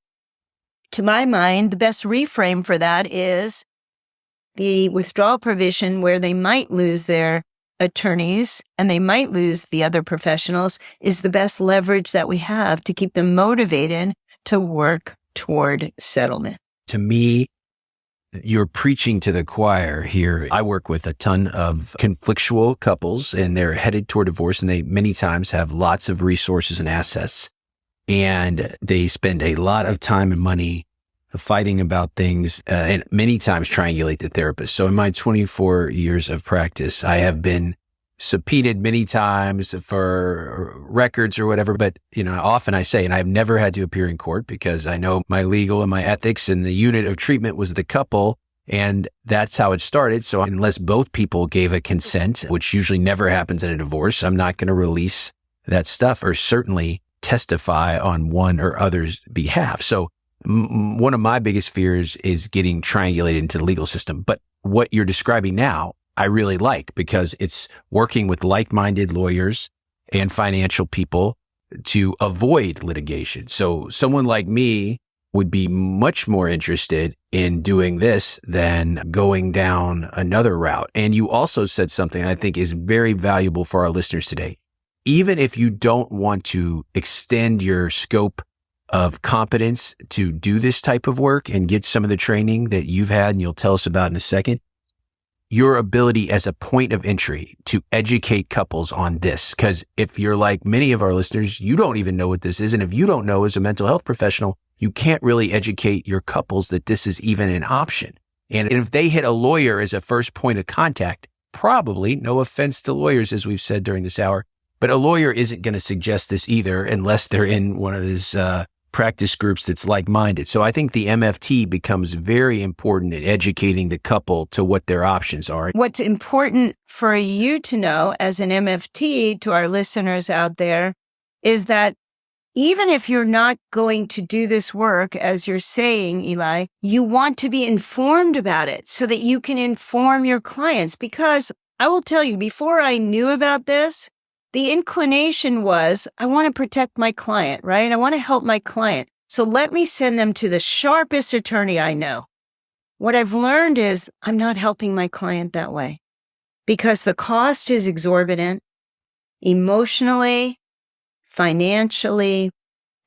To my mind, the best reframe for that is the withdrawal provision where they might lose their attorneys and they might lose the other professionals is the best leverage that we have to keep them motivated to work toward settlement. To me, you're preaching to the choir here. I work with a ton of conflictual couples and they're headed toward divorce, and they many times have lots of resources and assets, and they spend a lot of time and money fighting about things and many times triangulate the therapist. So in my 24 years of practice, I have been subpoenaed many times for records or whatever. But, often I say, and I've never had to appear in court because I know my legal and my ethics, and the unit of treatment was the couple. And that's how it started. So unless both people gave a consent, which usually never happens in a divorce, I'm not going to release that stuff or certainly testify on one or other's behalf. So one of my biggest fears is getting triangulated into the legal system. But what you're describing now, I really like, because it's working with like-minded lawyers and financial people to avoid litigation. So someone like me would be much more interested in doing this than going down another route. And you also said something I think is very valuable for our listeners today. Even if you don't want to extend your scope of competence to do this type of work and get some of the training that you've had and you'll tell us about in a second, your ability as a point of entry to educate couples on this. Because if you're like many of our listeners, you don't even know what this is. And if you don't know as a mental health professional, you can't really educate your couples that this is even an option. And if they hit a lawyer as a first point of contact, probably, no offense to lawyers, as we've said during this hour, but a lawyer isn't going to suggest this either unless they're in one of these practice groups that's like-minded. So I think the MFT becomes very important in educating the couple to what their options are. What's important for you to know as an MFT to our listeners out there is that even if you're not going to do this work, as you're saying, Eli, you want to be informed about it so that you can inform your clients. Because I will tell you, before I knew about this, the inclination was, I want to protect my client, right? I want to help my client. So let me send them to the sharpest attorney I know. What I've learned is I'm not helping my client that way because the cost is exorbitant emotionally, financially,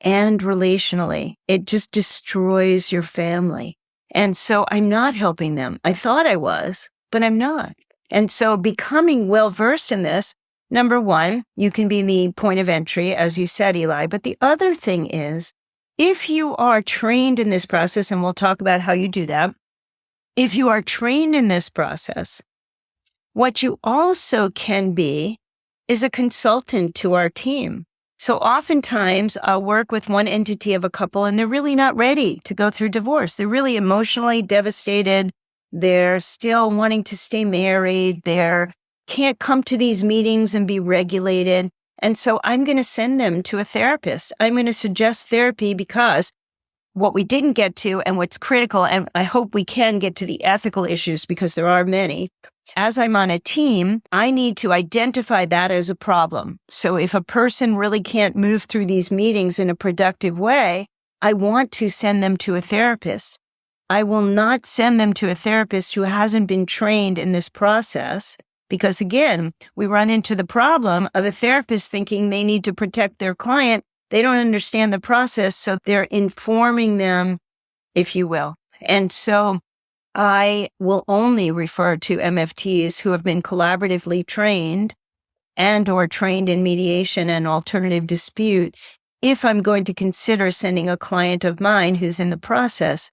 and relationally. It just destroys your family. And so I'm not helping them. I thought I was, but I'm not. And so becoming well-versed in this, number one, you can be the point of entry, as you said, Eli. But the other thing is, if you are trained in this process, and we'll talk about how you do that, if you are trained in this process, what you also can be is a consultant to our team. So oftentimes I'll work with one entity of a couple and they're really not ready to go through divorce. They're really emotionally devastated. They're still wanting to stay married. They can't come to these meetings and be regulated. And so I'm going to send them to a therapist. I'm going to suggest therapy because what we didn't get to and what's critical, and I hope we can get to the ethical issues because there are many. As I'm on a team, I need to identify that as a problem. So if a person really can't move through these meetings in a productive way, I want to send them to a therapist. I will not send them to a therapist who hasn't been trained in this process because, again, we run into the problem of a therapist thinking they need to protect their client. They don't understand the process, so they're informing them, if you will. And so I will only refer to MFTs who have been collaboratively trained and or trained in mediation and alternative dispute if I'm going to consider sending a client of mine who's in the process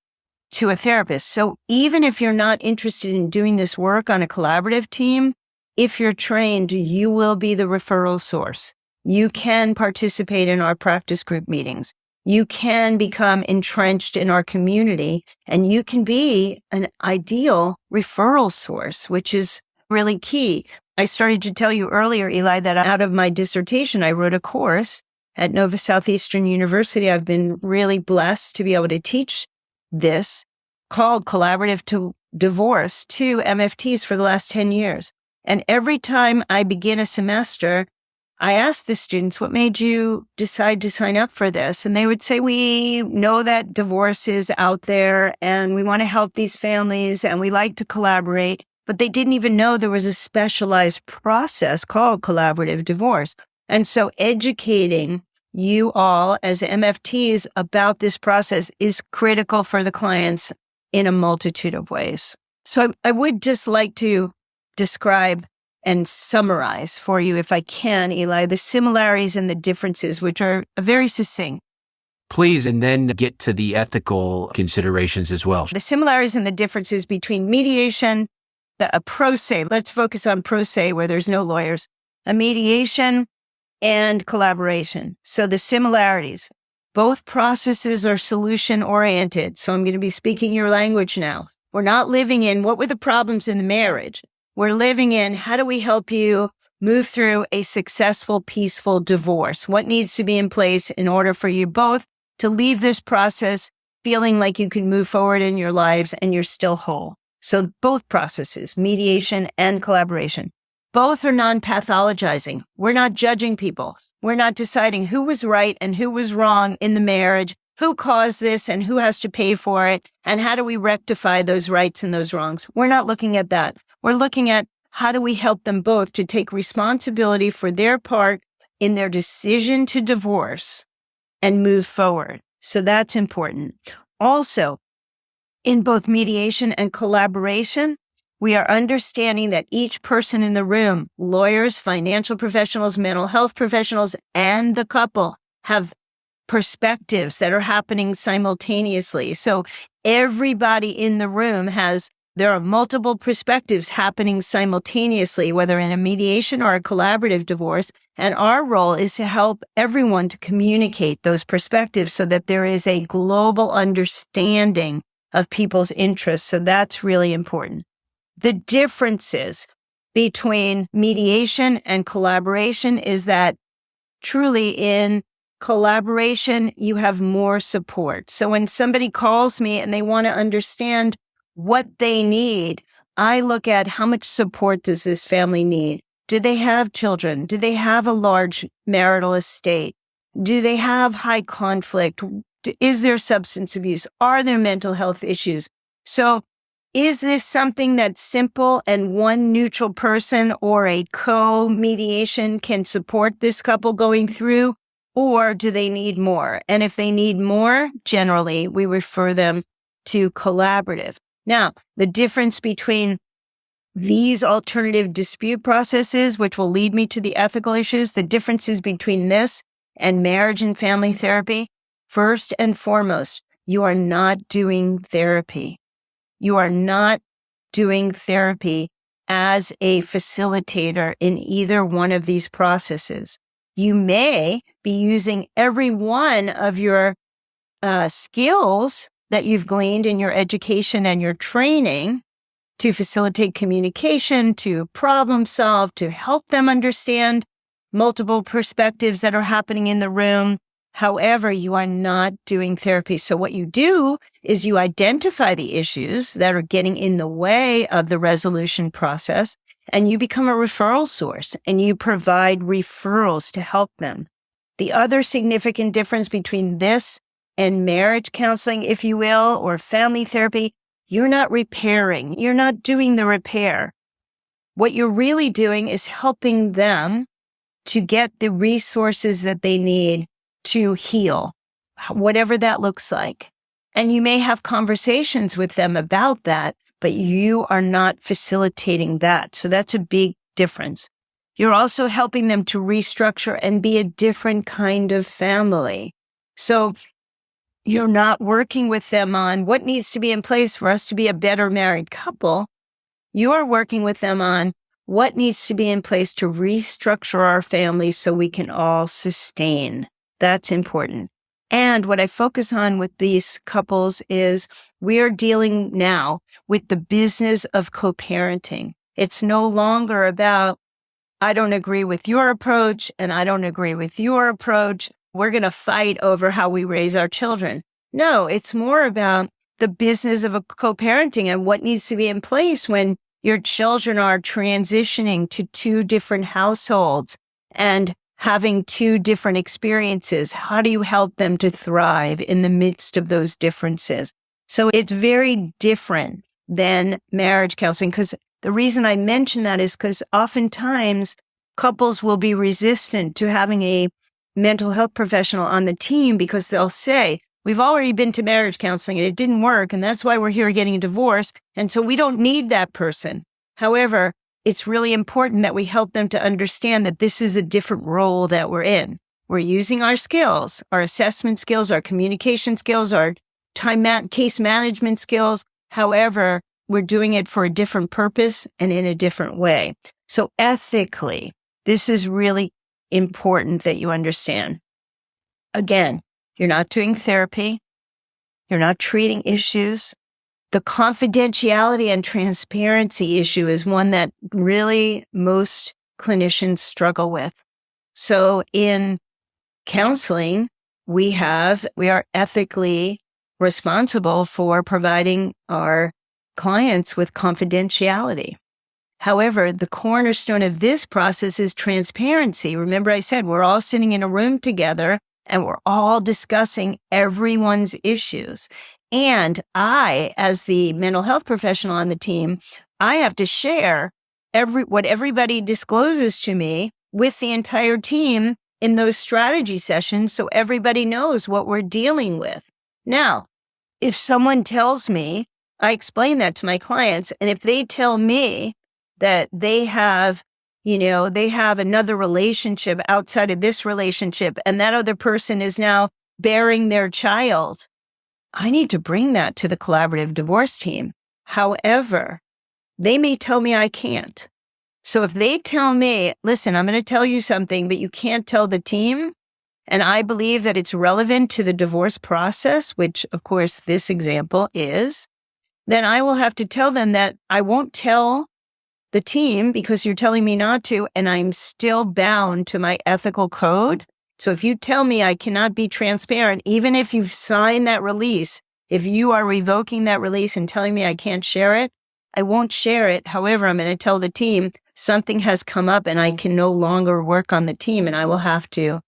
to a therapist. So even if you're not interested in doing this work on a collaborative team, if you're trained, you will be the referral source. You can participate in our practice group meetings. You can become entrenched in our community and you can be an ideal referral source, which is really key. I started to tell you earlier, Eli, that out of my dissertation, I wrote a course at Nova Southeastern University. I've been really blessed to be able to teach this called Collaborative to Divorce to MFTs for the last 10 years. And every time I begin a semester, I asked the students, what made you decide to sign up for this? And they would say, we know that divorce is out there and we want to help these families and we like to collaborate, but they didn't even know there was a specialized process called collaborative divorce. And so educating you all as MFTs about this process is critical for the clients in a multitude of ways. So I would just like to describe and summarize for you, if I can, Eli, the similarities and the differences, which are very succinct. Please, and then get to the ethical considerations as well. The similarities and the differences between mediation, a pro se, let's focus on pro se where there's no lawyers, a mediation and collaboration. So the similarities, both processes are solution oriented. So I'm going to be speaking your language now. We're not living in what were the problems in the marriage. We're living in how do we help you move through a successful, peaceful divorce? What needs to be in place in order for you both to leave this process feeling like you can move forward in your lives and you're still whole? So both processes, mediation and collaboration, both are non-pathologizing. We're not judging people. We're not deciding who was right and who was wrong in the marriage, who caused this and who has to pay for it, and how do we rectify those rights and those wrongs. We're not looking at that. We're looking at how do we help them both to take responsibility for their part in their decision to divorce and move forward. So that's important. Also, in both mediation and collaboration, we are understanding that each person in the room, lawyers, financial professionals, mental health professionals, and the couple have perspectives that are happening simultaneously. So everybody in the room there are multiple perspectives happening simultaneously, whether in a mediation or a collaborative divorce. And our role is to help everyone to communicate those perspectives so that there is a global understanding of people's interests. So that's really important. The differences between mediation and collaboration is that truly in collaboration, you have more support. So when somebody calls me and they want to understand what they need, I look at how much support does this family need? Do they have children? Do they have a large marital estate? Do they have high conflict? Is there substance abuse? Are there mental health issues? So is this something that's simple and one neutral person or a co-mediation can support this couple going through? Or do they need more? And if they need more, generally, we refer them to collaborative. Now, the difference between these alternative dispute processes, which will lead me to the ethical issues, the differences between this and marriage and family therapy. First and foremost, you are not doing therapy. You are not doing therapy as a facilitator in either one of these processes. You may be using every one of your skills that you've gleaned in your education and your training to facilitate communication, to problem solve, to help them understand multiple perspectives that are happening in the room. However, you are not doing therapy. So what you do is you identify the issues that are getting in the way of the resolution process, and you become a referral source and you provide referrals to help them. The other significant difference between this and marriage counseling, if you will, or family therapy, you're not repairing. You're not doing the repair. What you're really doing is helping them to get the resources that they need to heal, whatever that looks like. And you may have conversations with them about that, but you are not facilitating that. So that's a big difference. You're also helping them to restructure and be a different kind of family. So you're not working with them on what needs to be in place for us to be a better married couple. You are working with them on what needs to be in place to restructure our families so we can all sustain. That's important. And what I focus on with these couples is we are dealing now with the business of co-parenting. It's no longer about, I don't agree with your approach and I don't agree with your approach. We're going to fight over how we raise our children. No, it's more about the business of a co-parenting and what needs to be in place when your children are transitioning to two different households and having two different experiences. How do you help them to thrive in the midst of those differences? So it's very different than marriage counseling, because the reason I mention that is because oftentimes couples will be resistant to having a mental health professional on the team because they'll say, we've already been to marriage counseling and it didn't work, and that's why we're here getting a divorce, and so we don't need that person. However, it's really important that we help them to understand that this is a different role that we're in. We're using our skills, our assessment skills, our communication skills, our case management skills. However, we're doing it for a different purpose and in a different way. So ethically, this is really important that you understand. Again, you're not doing therapy. You're not treating issues. The confidentiality and transparency issue is one that really most clinicians struggle with. So in counseling, we are ethically responsible for providing our clients with confidentiality. However, the cornerstone of this process is transparency. Remember I said we're all sitting in a room together and we're all discussing everyone's issues. And I, as the mental health professional on the team, I have to share what everybody discloses to me with the entire team in those strategy sessions so everybody knows what we're dealing with. Now, if someone tells me, I explain that to my clients, and if they tell me that they have another relationship outside of this relationship, and that other person is now bearing their child, I need to bring that to the collaborative divorce team. However, they may tell me I can't. So if they tell me, listen, I'm going to tell you something, but you can't tell the team, and I believe that it's relevant to the divorce process, which of course this example is, then I will have to tell them that I won't tell the team because you're telling me not to, and I'm still bound to my ethical code. So if you tell me I cannot be transparent, even if you've signed that release, if you are revoking that release and telling me I can't share it, I won't share it. However, I'm going to tell the team something has come up and I can no longer work on the team and I will have to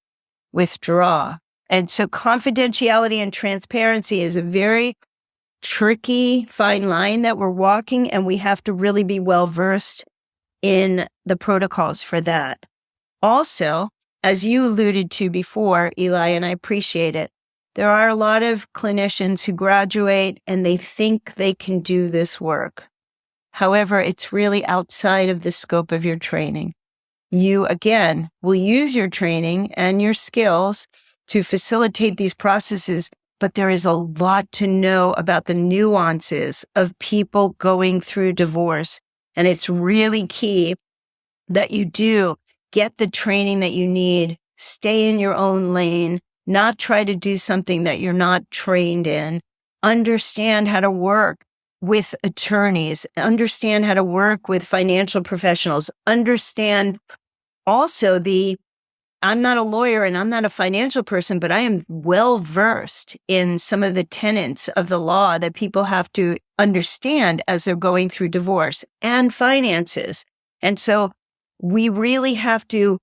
withdraw. And so confidentiality and transparency is a very tricky fine line that we're walking, and we have to really be well versed in the protocols for that. Also, as you alluded to before, Eli, and I appreciate it, there are a lot of clinicians who graduate and they think they can do this work. However, it's really outside of the scope of your training. You, again, will use your training and your skills to facilitate these processes, but there is a lot to know about the nuances of people going through divorce. And it's really key that you do get the training that you need, stay in your own lane, not try to do something that you're not trained in, understand how to work with attorneys, understand how to work with financial professionals, understand also I'm not a lawyer and I'm not a financial person, but I am well versed in some of the tenets of the law that people have to understand as they're going through divorce and finances. And so we really have to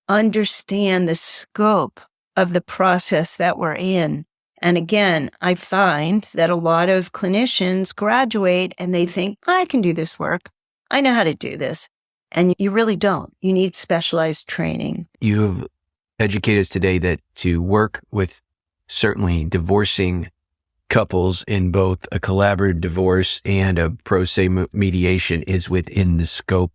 understand the scope of the process that we're in. And again, I find that a lot of clinicians graduate and they think, I can do this work. I know how to do this. And you really don't. You need specialized training. You've educated us today that to work with certainly divorcing couples in both a collaborative divorce and a pro se mediation is within the scope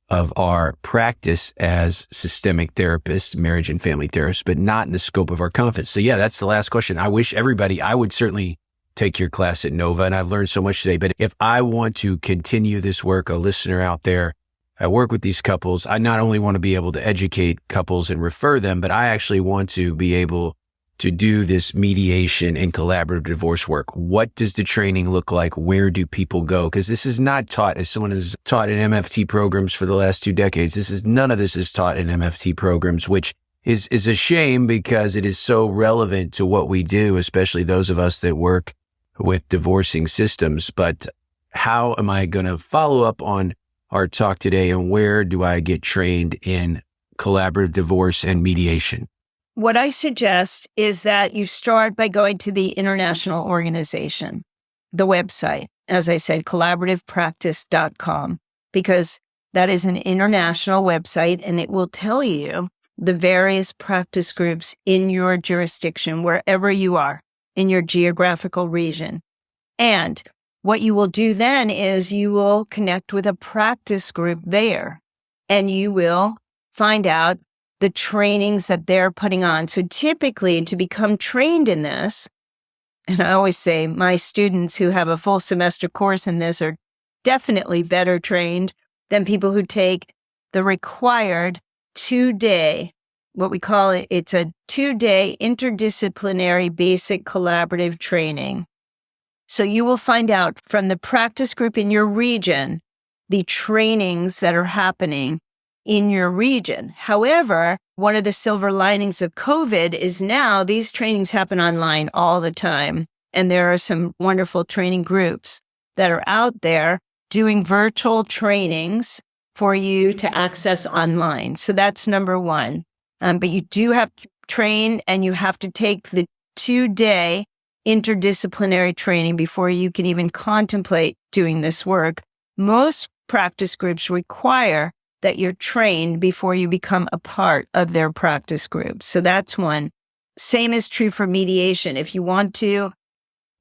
of our practice as systemic therapists, marriage and family therapists, but not in the scope of our conference. So yeah, that's the last question. I wish I would certainly take your class at Nova, and I've learned so much today. But if I want to continue this work, a listener out there, I work with these couples. I not only want to be able to educate couples and refer them, but I actually want to be able to do this mediation and collaborative divorce work. What does the training look like? Where do people go? Because this is not taught, as someone who's taught in MFT programs for the last 2 decades. None of this is taught in MFT programs, which is a shame because it is so relevant to what we do, especially those of us that work with divorcing systems. But how am I going to follow up on our talk today, and where do I get trained in collaborative divorce and mediation? What I suggest is that you start by going to the international organization, the website, as I said, collaborativepractice.com, because that is an international website and it will tell you the various practice groups in your jurisdiction, wherever you are in your geographical region. And what you will do then is you will connect with a practice group there and you will find out the trainings that they're putting on. So typically to become trained in this, and I always say my students who have a full semester course in this are definitely better trained than people who take the required 2-day, what we call it, it's a 2-day interdisciplinary basic collaborative training. So you will find out from the practice group in your region, the trainings that are happening in your region. However, one of the silver linings of COVID is now these trainings happen online all the time. And there are some wonderful training groups that are out there doing virtual trainings for you to access online. So that's number one. But you do have to train and you have to take the 2-day interdisciplinary training before you can even contemplate doing this work. Most practice groups require that you're trained before you become a part of their practice group. So that's one. Same is true for mediation. If you want to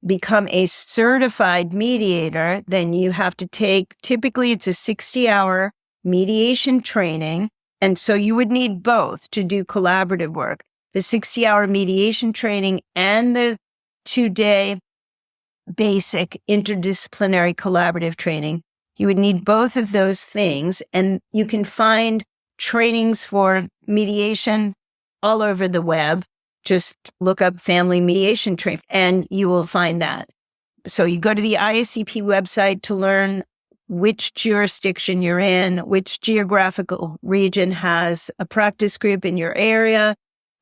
become a certified mediator, then you have to take, typically it's a 60-hour mediation training. And so you would need both to do collaborative work, the 60-hour mediation training and the 2-day basic interdisciplinary collaborative training. You would need both of those things, and you can find trainings for mediation all over the web. Just look up family mediation training and you will find that. So you go to the IACP website to learn which jurisdiction you're in, which geographical region has a practice group in your area,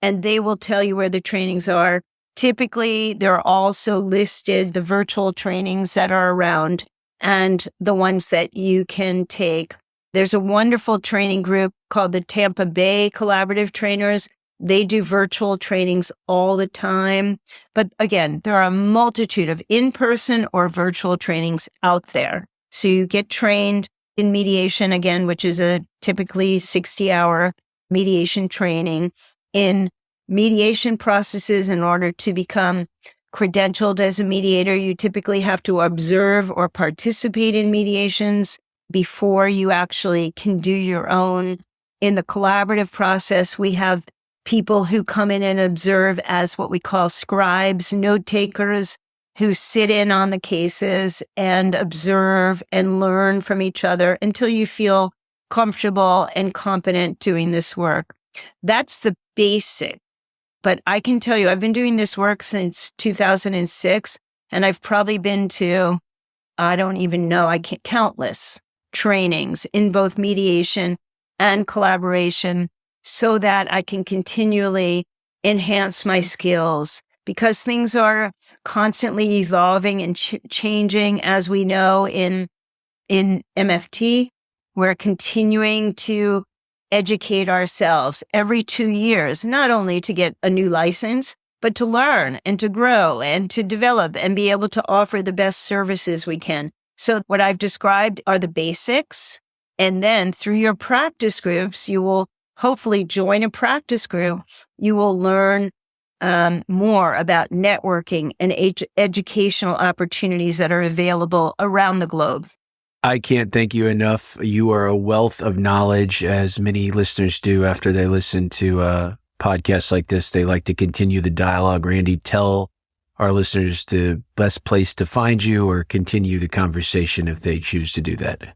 and they will tell you where the trainings are. Typically, there are also listed the virtual trainings that are around and the ones that you can take. There's a wonderful training group called the Tampa Bay Collaborative Trainers. They do virtual trainings all the time. But again, there are a multitude of in-person or virtual trainings out there. So you get trained in mediation again, which is a typically 60-hour mediation training in mediation processes in order to become credentialed as a mediator. You typically have to observe or participate in mediations before you actually can do your own. In the collaborative process, we have people who come in and observe as what we call scribes, note takers, who sit in on the cases and observe and learn from each other until you feel comfortable and competent doing this work. That's the basic. But I can tell you, I've been doing this work since 2006, and I've probably been to, I don't even know, countless trainings in both mediation and collaboration so that I can continually enhance my skills, because things are constantly evolving and changing. As we know in MFT, we're continuing to educate ourselves every 2 years, not only to get a new license, but to learn and to grow and to develop and be able to offer the best services we can. So what I've described are the basics. And then through your practice groups, you will hopefully join a practice group. You will learn more about networking and educational opportunities that are available around the globe. I can't thank you enough. You are a wealth of knowledge, as many listeners do after they listen to podcasts like this. They like to continue the dialogue. Randy, tell our listeners the best place to find you or continue the conversation if they choose to do that.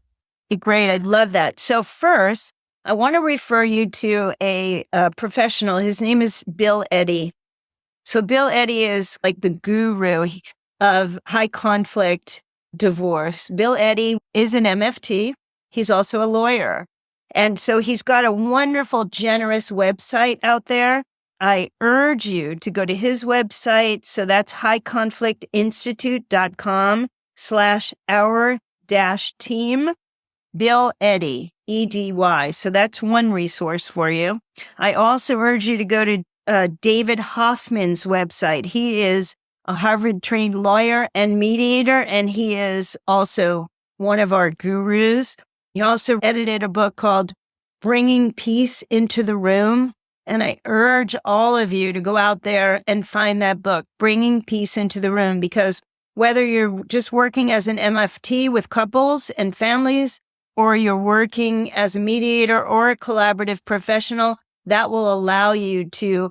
Great. I'd love that. So first, I want to refer you to a professional. His name is Bill Eddy. So Bill Eddy is like the guru of high conflict divorce. Bill Eddy is an MFT. He's also a lawyer. And so he's got a wonderful, generous website out there. I urge you to go to his website. So that's highconflictinstitute.com/our-team. Bill Eddy, EDY. So that's one resource for you. I also urge you to go to David Hoffman's website. He is a Harvard-trained lawyer and mediator, and he is also one of our gurus. He also edited a book called Bringing Peace into the Room, and I urge all of you to go out there and find that book, Bringing Peace into the Room, because whether you're just working as an MFT with couples and families, or you're working as a mediator or a collaborative professional, that will allow you to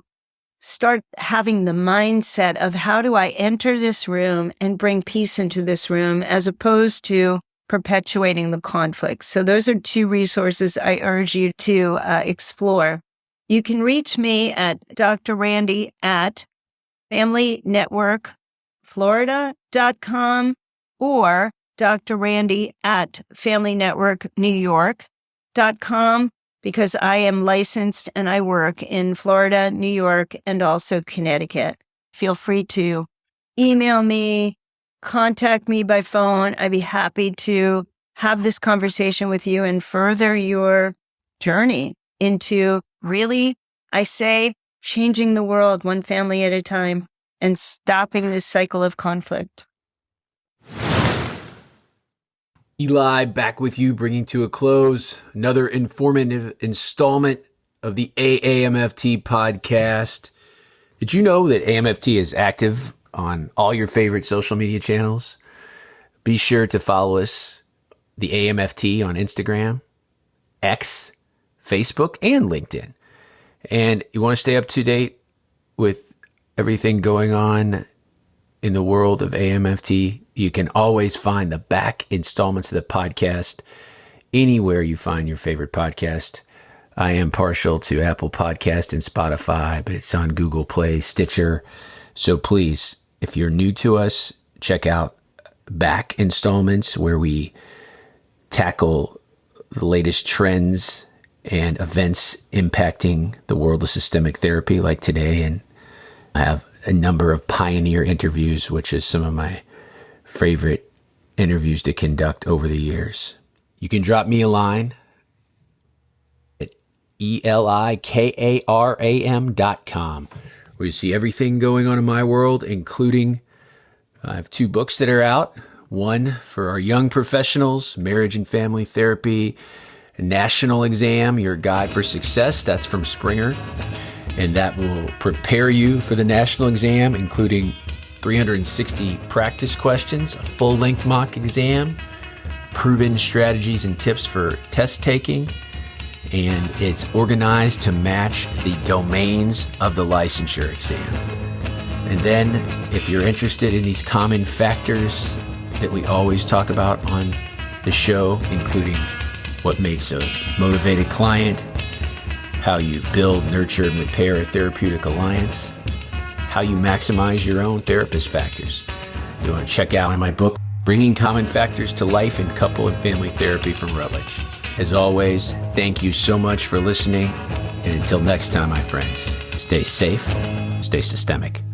start having the mindset of how do I enter this room and bring peace into this room, as opposed to perpetuating the conflict. So those are two resources I urge you to explore. You can reach me at Dr. Randy at familynetworkflorida.com or Dr. Randy at familynetworknewyork.com, because I am licensed and I work in Florida, New York, and also Connecticut. Feel free to email me, contact me by phone. I'd be happy to have this conversation with you and further your journey into really, I say, changing the world one family at a time and stopping this cycle of conflict. Eli, back with you, bringing to a close another informative installment of the AAMFT podcast. Did you know that AAMFT is active on all your favorite social media channels? Be sure to follow us, the AAMFT, on Instagram, X, Facebook, and LinkedIn. And you want to stay up to date with everything going on in the world of AAMFT, you can always find the back installments of the podcast anywhere you find your favorite podcast. I am partial to Apple Podcast and Spotify, but it's on Google Play, Stitcher. So please, if you're new to us, check out back installments where we tackle the latest trends and events impacting the world of systemic therapy, like today. And I have a number of pioneer interviews, which is some of my favorite interviews to conduct over the years. You can drop me a line at elikaram.com, where you see everything going on in my world, including I have 2 books that are out. One for our young professionals, Marriage and Family Therapy, National Exam, Your Guide for Success. That's from Springer. And that will prepare you for the national exam, including 360 practice questions, a full-length mock exam, proven strategies and tips for test taking, and it's organized to match the domains of the licensure exam. And then, if you're interested in these common factors that we always talk about on the show, including what makes a motivated client, how you build, nurture, and repair a therapeutic alliance, how you maximize your own therapist factors, you want to check out my book, Bringing Common Factors to Life in Couple and Family Therapy from Rutledge. As always, thank you so much for listening. And until next time, my friends, stay safe, stay systemic.